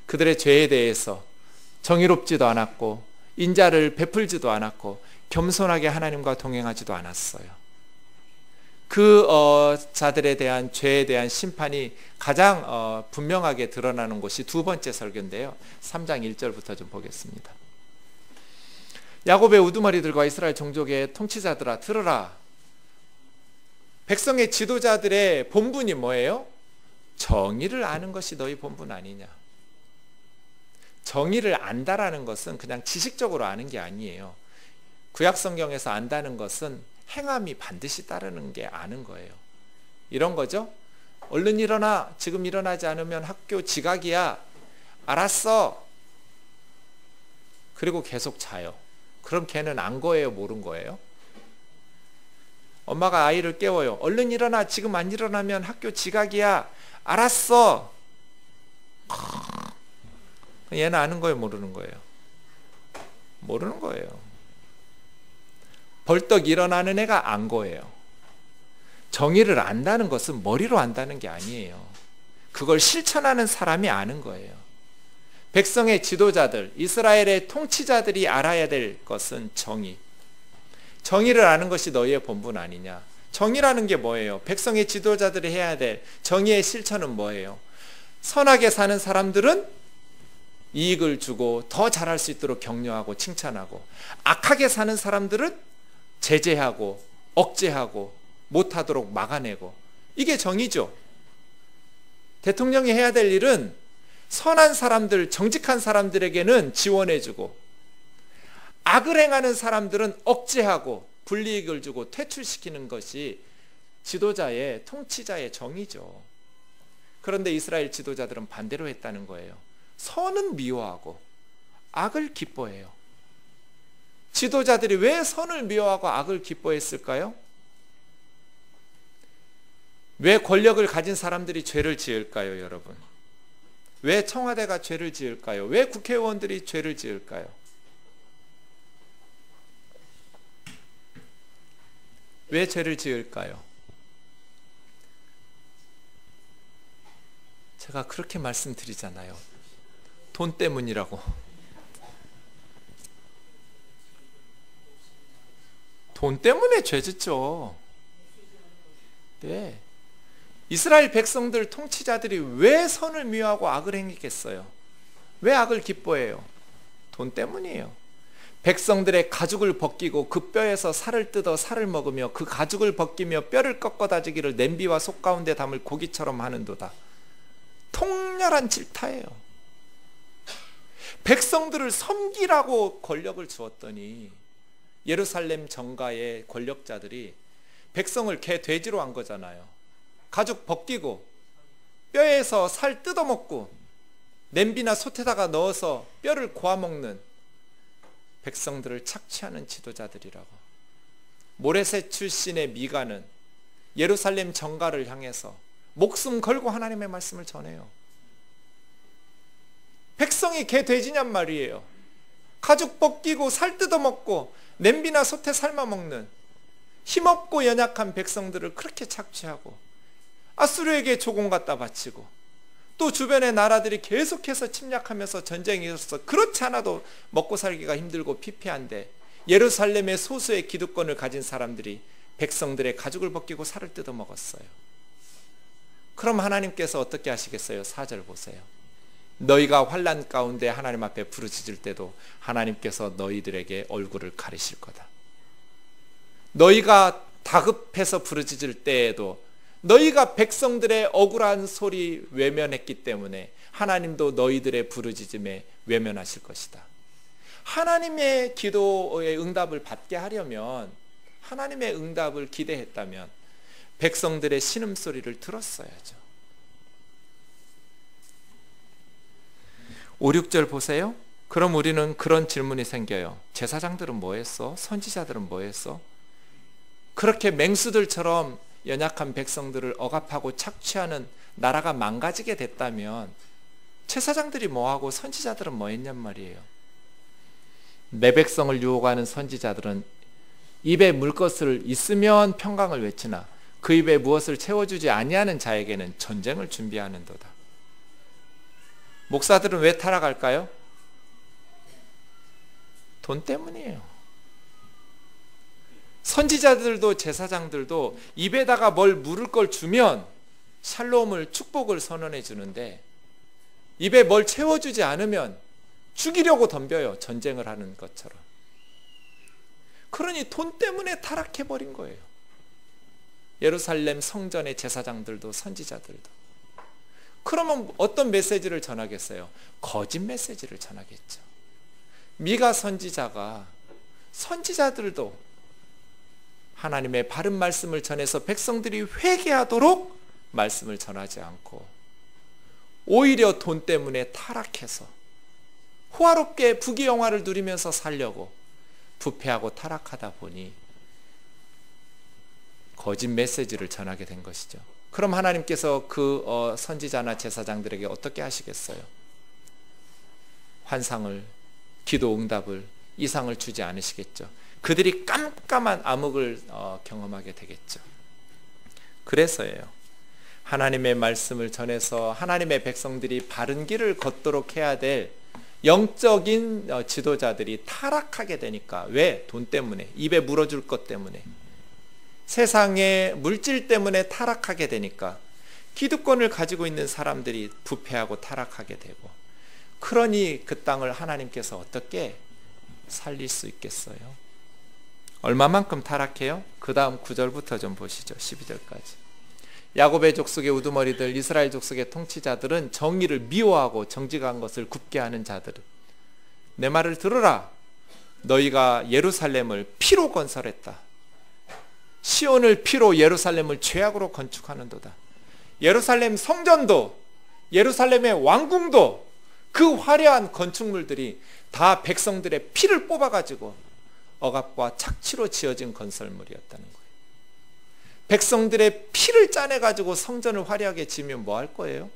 A: 그들의 죄에 대해서 정의롭지도 않았고 인자를 베풀지도 않았고 겸손하게 하나님과 동행하지도 않았어요. 그 자들에 대한 죄에 대한 심판이 가장 분명하게 드러나는 곳이 두 번째 설교인데요. 3장 1절부터 좀 보겠습니다. 야곱의 우두머리들과 이스라엘 종족의 통치자들아 들으라. 백성의 지도자들의 본분이 뭐예요? 정의를 아는 것이 너희 본분 아니냐. 정의를 안다라는 것은 그냥 지식적으로 아는 게 아니에요. 구약성경에서 안다는 것은 행함이 반드시 따르는 게 아는 거예요. 이런 거죠. 얼른 일어나. 지금 일어나지 않으면 학교 지각이야. 알았어. 그리고 계속 자요. 그럼 걔는 안 거예요, 모른 거예요? 엄마가 아이를 깨워요. 얼른 일어나. 지금 안 일어나면 학교 지각이야. 알았어. 얘는 아는 거예요, 모르는 거예요? 모르는 거예요. 벌떡 일어나는 애가 안 거예요. 정의를 안다는 것은 머리로 안다는 게 아니에요. 그걸 실천하는 사람이 아는 거예요. 백성의 지도자들, 이스라엘의 통치자들이 알아야 될 것은 정의. 정의를 아는 것이 너희의 본분 아니냐. 정의라는 게 뭐예요? 백성의 지도자들이 해야 될 정의의 실천은 뭐예요? 선하게 사는 사람들은 이익을 주고 더 잘할 수 있도록 격려하고 칭찬하고, 악하게 사는 사람들은 제재하고 억제하고 못하도록 막아내고, 이게 정의죠. 대통령이 해야 될 일은 선한 사람들, 정직한 사람들에게는 지원해주고, 악을 행하는 사람들은 억제하고 불이익을 주고 퇴출시키는 것이 지도자의, 통치자의 정의죠. 그런데 이스라엘 지도자들은 반대로 했다는 거예요. 선은 미워하고 악을 기뻐해요. 지도자들이 왜 선을 미워하고 악을 기뻐했을까요? 왜 권력을 가진 사람들이 죄를 지을까요, 여러분? 왜 청와대가 죄를 지을까요? 왜 국회의원들이 죄를 지을까요? 왜 죄를 지을까요? 제가 그렇게 말씀드리잖아요. 돈 때문이라고. 돈 때문에 죄 짓죠. 네. 이스라엘 백성들 통치자들이 왜 선을 미워하고 악을 행했겠어요? 왜 악을 기뻐해요? 돈 때문이에요. 백성들의 가죽을 벗기고 그 뼈에서 살을 뜯어 살을 먹으며 그 가죽을 벗기며 뼈를 꺾어 다지기를 냄비와 속 가운데 담을 고기처럼 하는도다. 통렬한 질타예요. 백성들을 섬기라고 권력을 주었더니 예루살렘 정가의 권력자들이 백성을 개 돼지로 한 거잖아요. 가죽 벗기고 뼈에서 살 뜯어먹고 냄비나 솥에다가 넣어서 뼈를 고아먹는 백성들을 착취하는 지도자들이라고. 모레셋 출신의 미가는 예루살렘 정가를 향해서 목숨 걸고 하나님의 말씀을 전해요. 백성이 개 돼지냔 말이에요. 가죽 벗기고 살 뜯어먹고 냄비나 솥에 삶아먹는 힘없고 연약한 백성들을 그렇게 착취하고 아수르에게 조공 갖다 바치고 또 주변의 나라들이 계속해서 침략하면서 전쟁이 일어서 그렇지 않아도 먹고 살기가 힘들고 피폐한데 예루살렘의 소수의 기득권을 가진 사람들이 백성들의 가죽을 벗기고 살을 뜯어먹었어요. 그럼 하나님께서 어떻게 하시겠어요? 4절 보세요. 너희가 환난 가운데 하나님 앞에 부르짖을 때도 하나님께서 너희들에게 얼굴을 가리실 거다. 너희가 다급해서 부르짖을 때에도 너희가 백성들의 억울한 소리 외면했기 때문에 하나님도 너희들의 부르짖음에 외면하실 것이다. 하나님의 기도의 응답을 받게 하려면, 하나님의 응답을 기대했다면 백성들의 신음소리를 들었어야죠. 5, 6절 보세요. 그럼 우리는 그런 질문이 생겨요. 제사장들은 뭐 했어? 선지자들은 뭐 했어? 그렇게 맹수들처럼 연약한 백성들을 억압하고 착취하는 나라가 망가지게 됐다면 제사장들이 뭐하고 선지자들은 뭐 했냔 말이에요. 내 백성을 유혹하는 선지자들은 입에 물 것을 있으면 평강을 외치나 그 입에 무엇을 채워주지 아니하는 자에게는 전쟁을 준비하는도다. 목사들은 왜 타락할까요? 돈 때문이에요. 선지자들도 제사장들도 입에다가 뭘 물을 걸 주면 샬롬을, 축복을 선언해 주는데 입에 뭘 채워주지 않으면 죽이려고 덤벼요. 전쟁을 하는 것처럼. 그러니 돈 때문에 타락해버린 거예요. 예루살렘 성전의 제사장들도 선지자들도. 그러면 어떤 메시지를 전하겠어요? 거짓 메시지를 전하겠죠. 미가 선지자가 선지자들도 하나님의 바른 말씀을 전해서 백성들이 회개하도록 말씀을 전하지 않고 오히려 돈 때문에 타락해서 호화롭게 부귀영화를 누리면서 살려고 부패하고 타락하다 보니 거짓 메시지를 전하게 된 것이죠. 그럼 하나님께서 그 선지자나 제사장들에게 어떻게 하시겠어요? 환상을, 기도 응답을, 이상을 주지 않으시겠죠. 그들이 깜깜한 암흑을 경험하게 되겠죠. 그래서예요. 하나님의 말씀을 전해서 하나님의 백성들이 바른 길을 걷도록 해야 될 영적인 지도자들이 타락하게 되니까. 왜? 돈 때문에, 입에 물어줄 것 때문에, 세상의 물질 때문에 타락하게 되니까 기득권을 가지고 있는 사람들이 부패하고 타락하게 되고, 그러니 그 땅을 하나님께서 어떻게 살릴 수 있겠어요? 얼마만큼 타락해요? 그 다음 9절부터 좀 보시죠. 12절까지. 야곱의 족속의 우두머리들, 이스라엘 족속의 통치자들은 정의를 미워하고 정직한 것을 굽게 하는 자들은 내 말을 들으라. 너희가 예루살렘을 피로 건설했다. 시온을 피로 예루살렘을 죄악으로 건축하는도다. 예루살렘 성전도 예루살렘의 왕궁도 그 화려한 건축물들이 다 백성들의 피를 뽑아가지고 억압과 착취로 지어진 건설물이었다는 거예요. 백성들의 피를 짜내가지고 성전을 화려하게 지으면 뭐 할 거예요?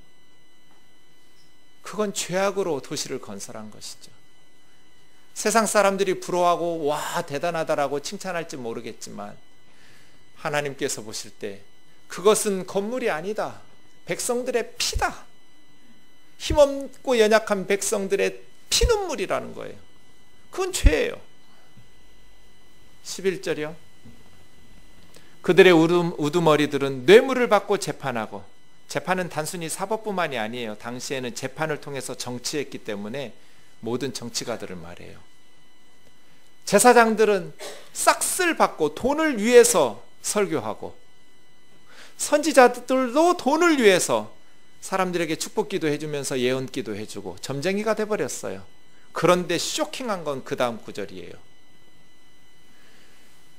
A: 그건 죄악으로 도시를 건설한 것이죠. 세상 사람들이 부러워하고 와 대단하다라고 칭찬할지 모르겠지만 하나님께서 보실 때 그것은 건물이 아니다. 백성들의 피다. 힘없고 연약한 백성들의 피눈물이라는 거예요. 그건 죄예요. 11절이요. 그들의 우두머리들은 뇌물을 받고 재판하고, 재판은 단순히 사법뿐만이 아니에요. 당시에는 재판을 통해서 정치했기 때문에 모든 정치가들을 말해요. 제사장들은 싹쓸 받고 돈을 위해서 설교하고, 선지자들도 돈을 위해서 사람들에게 축복기도 해주면서 예언기도 해주고 점쟁이가 돼버렸어요. 그런데 쇼킹한 건 그 다음 구절이에요.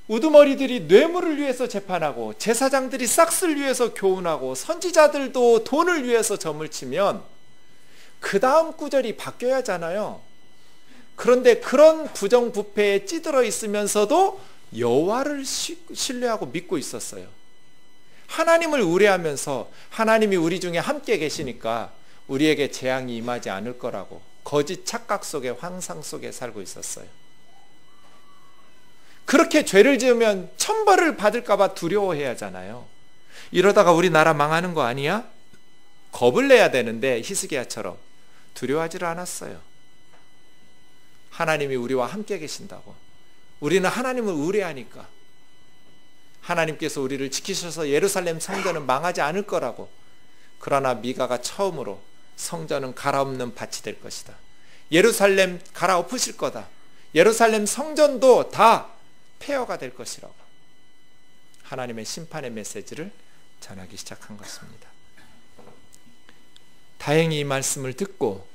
A: 우두머리들이 뇌물을 위해서 재판하고, 제사장들이 싹쓸 위해서 교훈하고, 선지자들도 돈을 위해서 점을 치면 그 다음 구절이 바뀌어야 하잖아요. 그런데 그런 부정부패에 찌들어 있으면서도 여호와를 신뢰하고 믿고 있었어요. 하나님을 의뢰하면서 하나님이 우리 중에 함께 계시니까 우리에게 재앙이 임하지 않을 거라고 거짓 착각 속에, 환상 속에 살고 있었어요. 그렇게 죄를 지으면 천벌을 받을까 봐 두려워해야 하잖아요. 이러다가 우리나라 망하는 거 아니야? 겁을 내야 되는데 히스기야처럼 두려워하지를 않았어요. 하나님이 우리와 함께 계신다고. 우리는 하나님을 의뢰하니까 하나님께서 우리를 지키셔서 예루살렘 성전은 망하지 않을 거라고. 그러나 미가가 처음으로 성전은 갈아엎는 밭이 될 것이다. 예루살렘 갈아엎으실 거다. 예루살렘 성전도 다 폐허가 될 것이라고 하나님의 심판의 메시지를 전하기 시작한 것입니다. 다행히 이 말씀을 듣고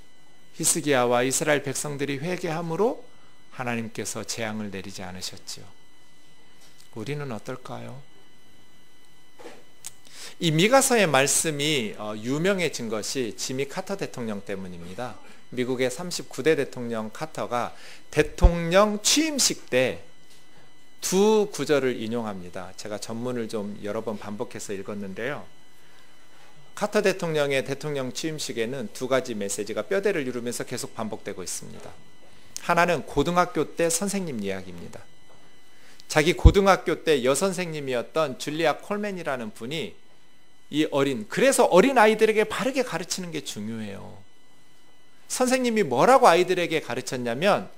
A: 히스기야와 이스라엘 백성들이 회개함으로 하나님께서 재앙을 내리지 않으셨지요. 우리는 어떨까요? 이 미가서의 말씀이 유명해진 것이 지미 카터 대통령 때문입니다. 미국의 39대 대통령 카터가 대통령 취임식 때 두 구절을 인용합니다. 제가 전문을 좀 여러 번 반복해서 읽었는데요. 카터 대통령의 대통령 취임식에는 두 가지 메시지가 뼈대를 이루면서 계속 반복되고 있습니다. 하나는 고등학교 때 선생님 이야기입니다. 자기 고등학교 때 여선생님이었던 줄리아 콜맨이라는 분이 그래서 어린 아이들에게 바르게 가르치는 게 중요해요. 선생님이 뭐라고 아이들에게 가르쳤냐면,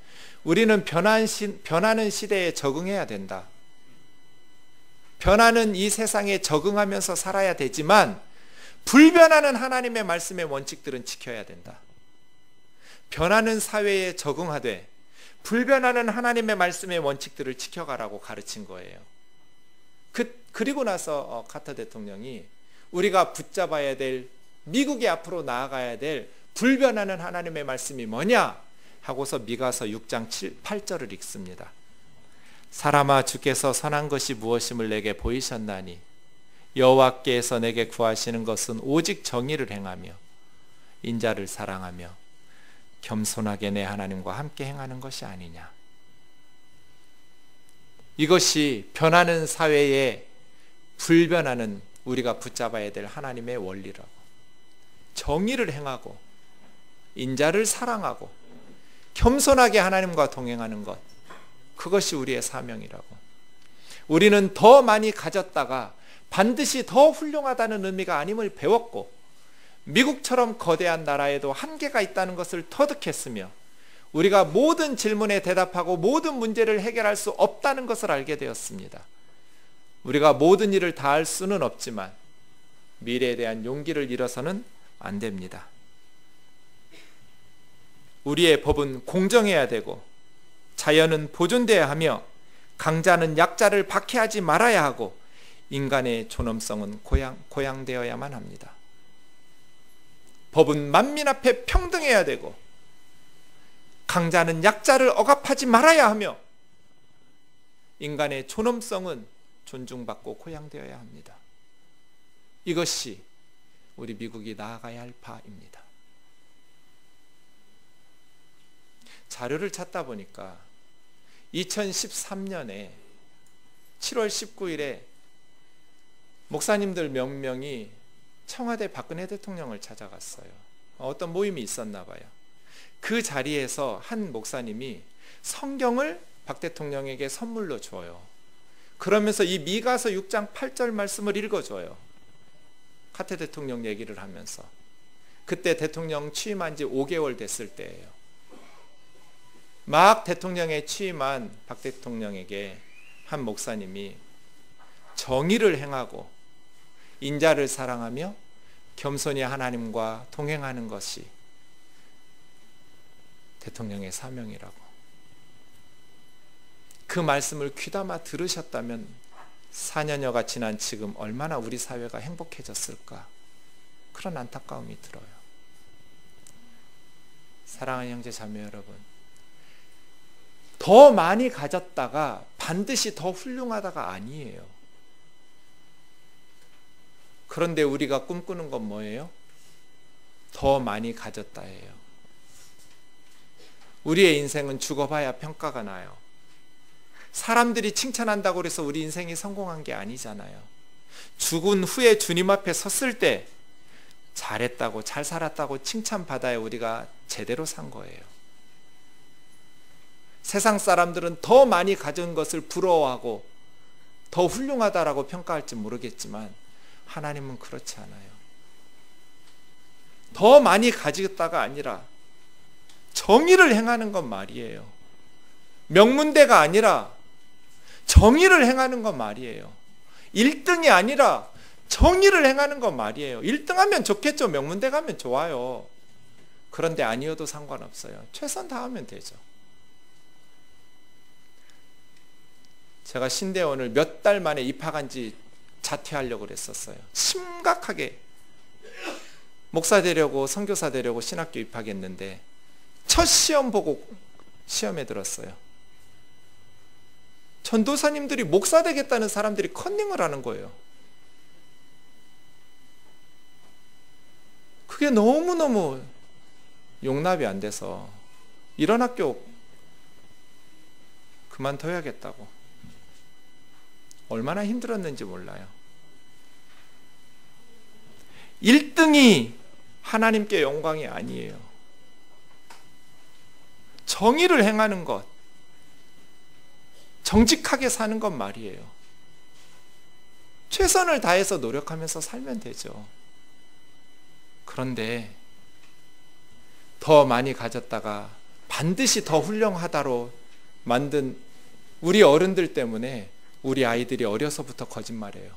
A: 우리는 변하는 시대에 적응해야 된다. 변하는 이 세상에 적응하면서 살아야 되지만 불변하는 하나님의 말씀의 원칙들은 지켜야 된다. 변하는 사회에 적응하되 불변하는 하나님의 말씀의 원칙들을 지켜가라고 가르친 거예요. 그리고 나서 카터 대통령이 우리가 붙잡아야 될, 미국이 앞으로 나아가야 될 불변하는 하나님의 말씀이 뭐냐 하고서 미가서 6장 8절을 읽습니다. 사람아, 주께서 선한 것이 무엇임을 내게 보이셨나니 여호와께서 내게 구하시는 것은 오직 정의를 행하며 인자를 사랑하며 겸손하게 내 하나님과 함께 행하는 것이 아니냐. 이것이 변하는 사회에 불변하는 우리가 붙잡아야 될 하나님의 원리라고. 정의를 행하고 인자를 사랑하고 겸손하게 하나님과 동행하는 것, 그것이 우리의 사명이라고. 우리는 더 많이 가졌다가 반드시 더 훌륭하다는 의미가 아님을 배웠고, 미국처럼 거대한 나라에도 한계가 있다는 것을 터득했으며, 우리가 모든 질문에 대답하고 모든 문제를 해결할 수 없다는 것을 알게 되었습니다. 우리가 모든 일을 다 할 수는 없지만 미래에 대한 용기를 잃어서는 안 됩니다. 우리의 법은 공정해야 되고 자연은 보존돼야 하며 강자는 약자를 박해하지 말아야 하고 인간의 존엄성은 고양되어야만 합니다. 법은 만민 앞에 평등해야 되고 강자는 약자를 억압하지 말아야 하며 인간의 존엄성은 존중받고 고양되어야 합니다. 이것이 우리 미국이 나아가야 할 바입니다. 자료를 찾다 보니까 2013년에 7월 19일에 목사님들 몇 명이 청와대 박근혜 대통령을 찾아갔어요. 어떤 모임이 있었나 봐요. 그 자리에서 한 목사님이 성경을 박 대통령에게 선물로 줘요. 그러면서 이 미가서 6장 8절 말씀을 읽어줘요. 카터 대통령 얘기를 하면서. 그때 대통령 취임한 지 5개월 됐을 때예요. 막 대통령에 취임한 박 대통령에게 한 목사님이 정의를 행하고 인자를 사랑하며 겸손히 하나님과 동행하는 것이 대통령의 사명이라고. 그 말씀을 귀담아 들으셨다면 4년여가 지난 지금 얼마나 우리 사회가 행복해졌을까, 그런 안타까움이 들어요. 사랑하는 형제 자매 여러분, 더 많이 가졌다가 반드시 더 훌륭하다가 아니에요. 그런데 우리가 꿈꾸는 건 뭐예요? 더 많이 가졌다예요. 우리의 인생은 죽어봐야 평가가 나요. 사람들이 칭찬한다고 해서 우리 인생이 성공한 게 아니잖아요. 죽은 후에 주님 앞에 섰을 때 잘했다고, 잘 살았다고 칭찬받아야 우리가 제대로 산 거예요. 세상 사람들은 더 많이 가진 것을 부러워하고 더 훌륭하다라고 평가할지 모르겠지만 하나님은 그렇지 않아요. 더 많이 가졌다가 아니라 정의를 행하는 건 말이에요. 명문대가 아니라 정의를 행하는 건 말이에요. 1등이 아니라 정의를 행하는 건 말이에요. 1등 하면 좋겠죠. 명문대 가면 좋아요. 그런데 아니어도 상관없어요. 최선 다하면 되죠. 제가 신대원을 몇 달 만에 입학한 지 자퇴하려고 그랬었어요. 심각하게 목사 되려고, 선교사 되려고 신학교 입학했는데 첫 시험 보고 시험에 들었어요. 전도사님들이 목사 되겠다는 사람들이 컨닝을 하는 거예요. 그게 너무너무 용납이 안 돼서 이런 학교 그만둬야겠다고. 얼마나 힘들었는지 몰라요. 1등이 하나님께 영광이 아니에요. 정의를 행하는 것, 정직하게 사는 것 말이에요. 최선을 다해서 노력하면서 살면 되죠. 그런데 더 많이 가졌다가 반드시 더 훌륭하다로 만든 우리 어른들 때문에 우리 아이들이 어려서부터 거짓말해요.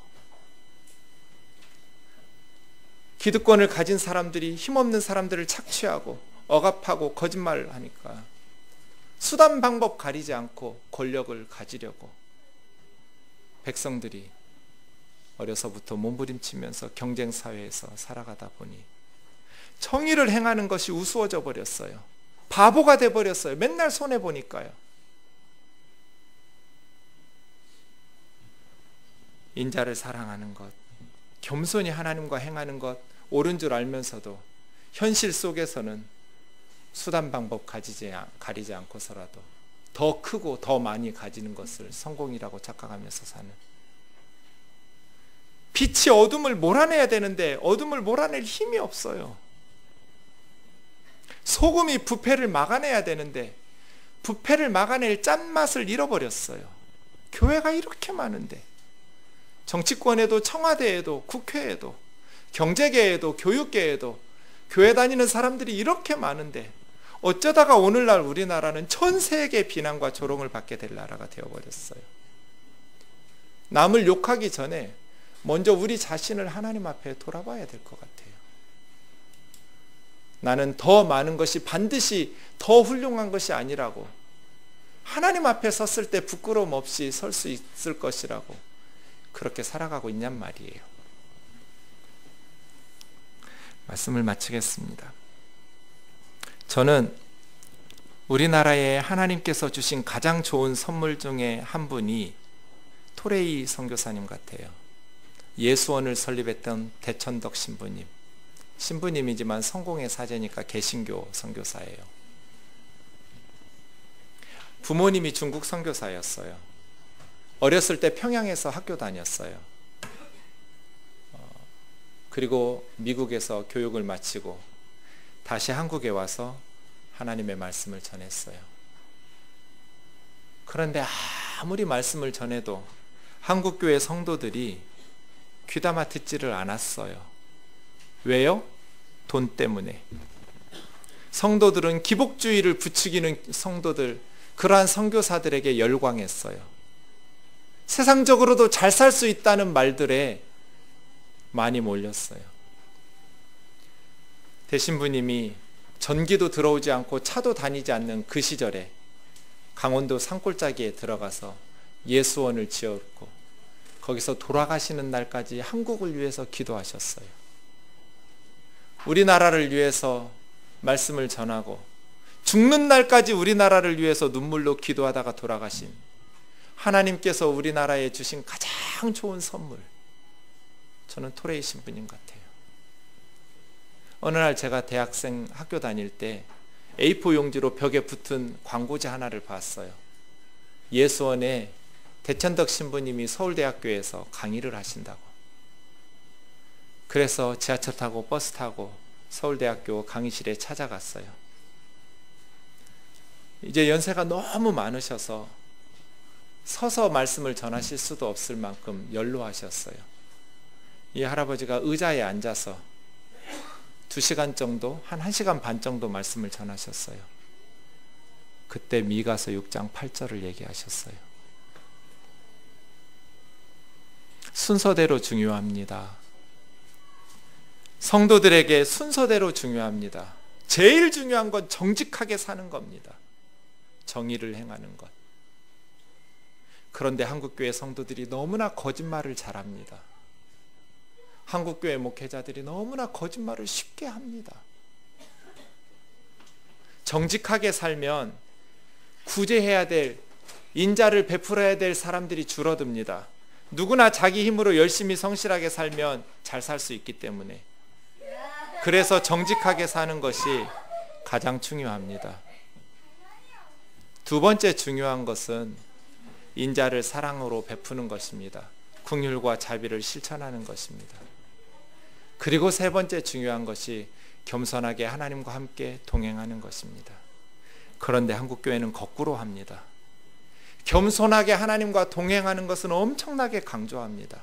A: 기득권을 가진 사람들이 힘없는 사람들을 착취하고 억압하고 거짓말을 하니까 수단 방법 가리지 않고 권력을 가지려고 백성들이 어려서부터 몸부림치면서 경쟁사회에서 살아가다 보니 정의를 행하는 것이 우스워져 버렸어요. 바보가 돼버렸어요. 맨날 손해보니까요. 인자를 사랑하는 것, 겸손히 하나님과 행하는 것, 옳은 줄 알면서도 현실 속에서는 수단 방법 가리지 않고서라도 더 크고 더 많이 가지는 것을 성공이라고 착각하면서 사는, 빛이 어둠을 몰아내야 되는데 어둠을 몰아낼 힘이 없어요. 소금이 부패를 막아내야 되는데 부패를 막아낼 짠맛을 잃어버렸어요. 교회가 이렇게 많은데, 정치권에도 청와대에도 국회에도 경제계에도 교육계에도 교회 다니는 사람들이 이렇게 많은데 어쩌다가 오늘날 우리나라는 전 세계 비난과 조롱을 받게 될 나라가 되어버렸어요. 남을 욕하기 전에 먼저 우리 자신을 하나님 앞에 돌아봐야 될 것 같아요. 나는 더 많은 것이 반드시 더 훌륭한 것이 아니라고, 하나님 앞에 섰을 때 부끄러움 없이 설 수 있을 것이라고 그렇게 살아가고 있냔 말이에요. 말씀을 마치겠습니다. 저는 우리나라에 하나님께서 주신 가장 좋은 선물 중에 한 분이 토레이 선교사님 같아요. 예수원을 설립했던 대천덕 신부님. 신부님이지만 성공의 사제니까 개신교 선교사예요. 부모님이 중국 선교사였어요. 어렸을 때 평양에서 학교 다녔어요. 그리고 미국에서 교육을 마치고 다시 한국에 와서 하나님의 말씀을 전했어요. 그런데 아무리 말씀을 전해도 한국교회 성도들이 귀담아 듣지를 않았어요. 왜요? 돈 때문에. 성도들은 기복주의를 부추기는 성도들, 그러한 선교사들에게 열광했어요. 세상적으로도 잘 살 수 있다는 말들에 많이 몰렸어요. 대신부님이 전기도 들어오지 않고 차도 다니지 않는 그 시절에 강원도 산골짜기에 들어가서 예수원을 지었고 거기서 돌아가시는 날까지 한국을 위해서 기도하셨어요. 우리나라를 위해서 말씀을 전하고 죽는 날까지 우리나라를 위해서 눈물로 기도하다가 돌아가신 하나님께서 우리나라에 주신 가장 좋은 선물, 저는 토레이 신부님 같아요. 어느 날 제가 대학생 학교 다닐 때 A4 용지로 벽에 붙은 광고지 하나를 봤어요. 예수원에 대천덕 신부님이 서울대학교에서 강의를 하신다고. 그래서 지하철 타고 버스 타고 서울대학교 강의실에 찾아갔어요. 이제 연세가 너무 많으셔서 서서 말씀을 전하실 수도 없을 만큼 연로하셨어요. 이 할아버지가 의자에 앉아서 2시간 정도, 한 1시간 반 정도 말씀을 전하셨어요. 그때 미가서 6장 8절을 얘기하셨어요. 순서대로 중요합니다. 성도들에게 순서대로 중요합니다. 제일 중요한 건 정직하게 사는 겁니다. 정의를 행하는 것. 그런데 한국교회 성도들이 너무나 거짓말을 잘합니다. 한국교회 목회자들이 너무나 거짓말을 쉽게 합니다. 정직하게 살면 구제해야 될, 인자를 베풀어야 될 사람들이 줄어듭니다. 누구나 자기 힘으로 열심히 성실하게 살면 잘 살 수 있기 때문에. 그래서 정직하게 사는 것이 가장 중요합니다. 두 번째 중요한 것은 인자를 사랑으로 베푸는 것입니다. 긍휼과 자비를 실천하는 것입니다. 그리고 세 번째 중요한 것이 겸손하게 하나님과 함께 동행하는 것입니다. 그런데 한국교회는 거꾸로 합니다. 겸손하게 하나님과 동행하는 것은 엄청나게 강조합니다.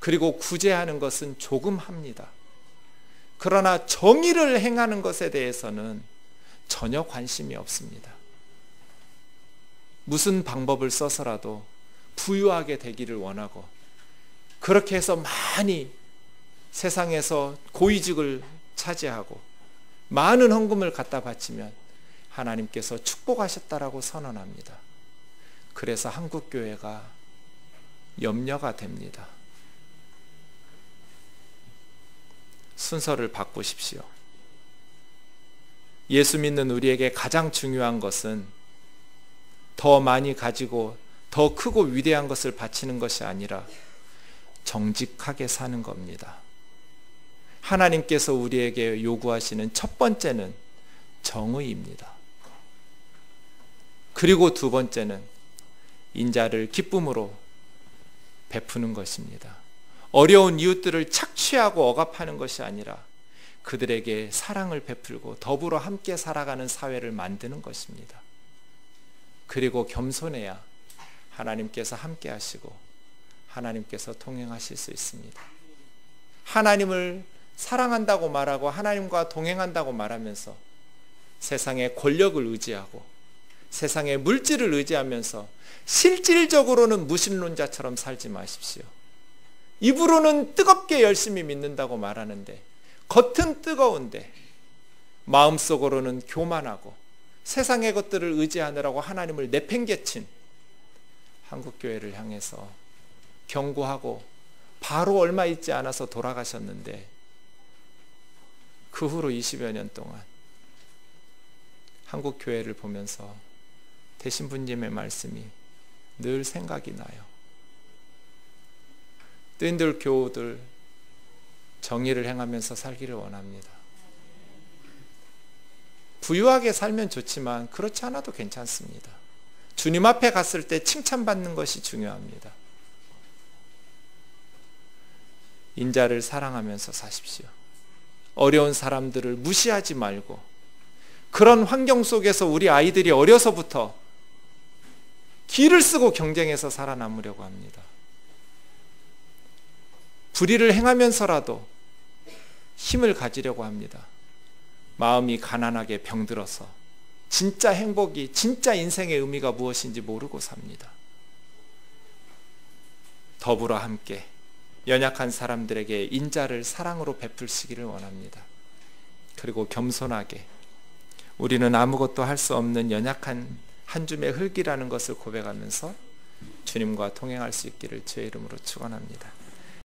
A: 그리고 구제하는 것은 조금 합니다. 그러나 정의를 행하는 것에 대해서는 전혀 관심이 없습니다. 무슨 방법을 써서라도 부유하게 되기를 원하고, 그렇게 해서 많이 세상에서 고위직을 차지하고 많은 헌금을 갖다 바치면 하나님께서 축복하셨다라고 선언합니다. 그래서 한국교회가 염려가 됩니다. 순서를 바꾸십시오. 예수 믿는 우리에게 가장 중요한 것은 더 많이 가지고 더 크고 위대한 것을 바치는 것이 아니라 정직하게 사는 겁니다. 하나님께서 우리에게 요구하시는 첫 번째는 정의입니다. 그리고 두 번째는 인자를 기쁨으로 베푸는 것입니다. 어려운 이웃들을 착취하고 억압하는 것이 아니라 그들에게 사랑을 베풀고 더불어 함께 살아가는 사회를 만드는 것입니다. 그리고 겸손해야 하나님께서 함께 하시고 하나님께서 동행하실 수 있습니다. 하나님을 사랑한다고 말하고 하나님과 동행한다고 말하면서 세상의 권력을 의지하고 세상의 물질을 의지하면서 실질적으로는 무신론자처럼 살지 마십시오. 입으로는 뜨겁게 열심히 믿는다고 말하는데 겉은 뜨거운데 마음속으로는 교만하고 세상의 것들을 의지하느라고 하나님을 내팽개친 한국교회를 향해서 경고하고 바로 얼마 있지 않아서 돌아가셨는데 그 후로 20여 년 동안 한국교회를 보면서 대신부님의 말씀이 늘 생각이 나요. 뜨인들 교우들 정의를 행하면서 살기를 원합니다. 부유하게 살면 좋지만 그렇지 않아도 괜찮습니다. 주님 앞에 갔을 때 칭찬받는 것이 중요합니다. 인자를 사랑하면서 사십시오. 어려운 사람들을 무시하지 말고 그런 환경 속에서 우리 아이들이 어려서부터 기를 쓰고 경쟁해서 살아남으려고 합니다. 불의를 행하면서라도 힘을 가지려고 합니다. 마음이 가난하게 병들어서 진짜 행복이, 진짜 인생의 의미가 무엇인지 모르고 삽니다. 더불어 함께 연약한 사람들에게 인자를 사랑으로 베풀시기를 원합니다. 그리고 겸손하게 우리는 아무것도 할 수 없는 연약한 한 줌의 흙이라는 것을 고백하면서 주님과 동행할 수 있기를 주의 이름으로 축원합니다.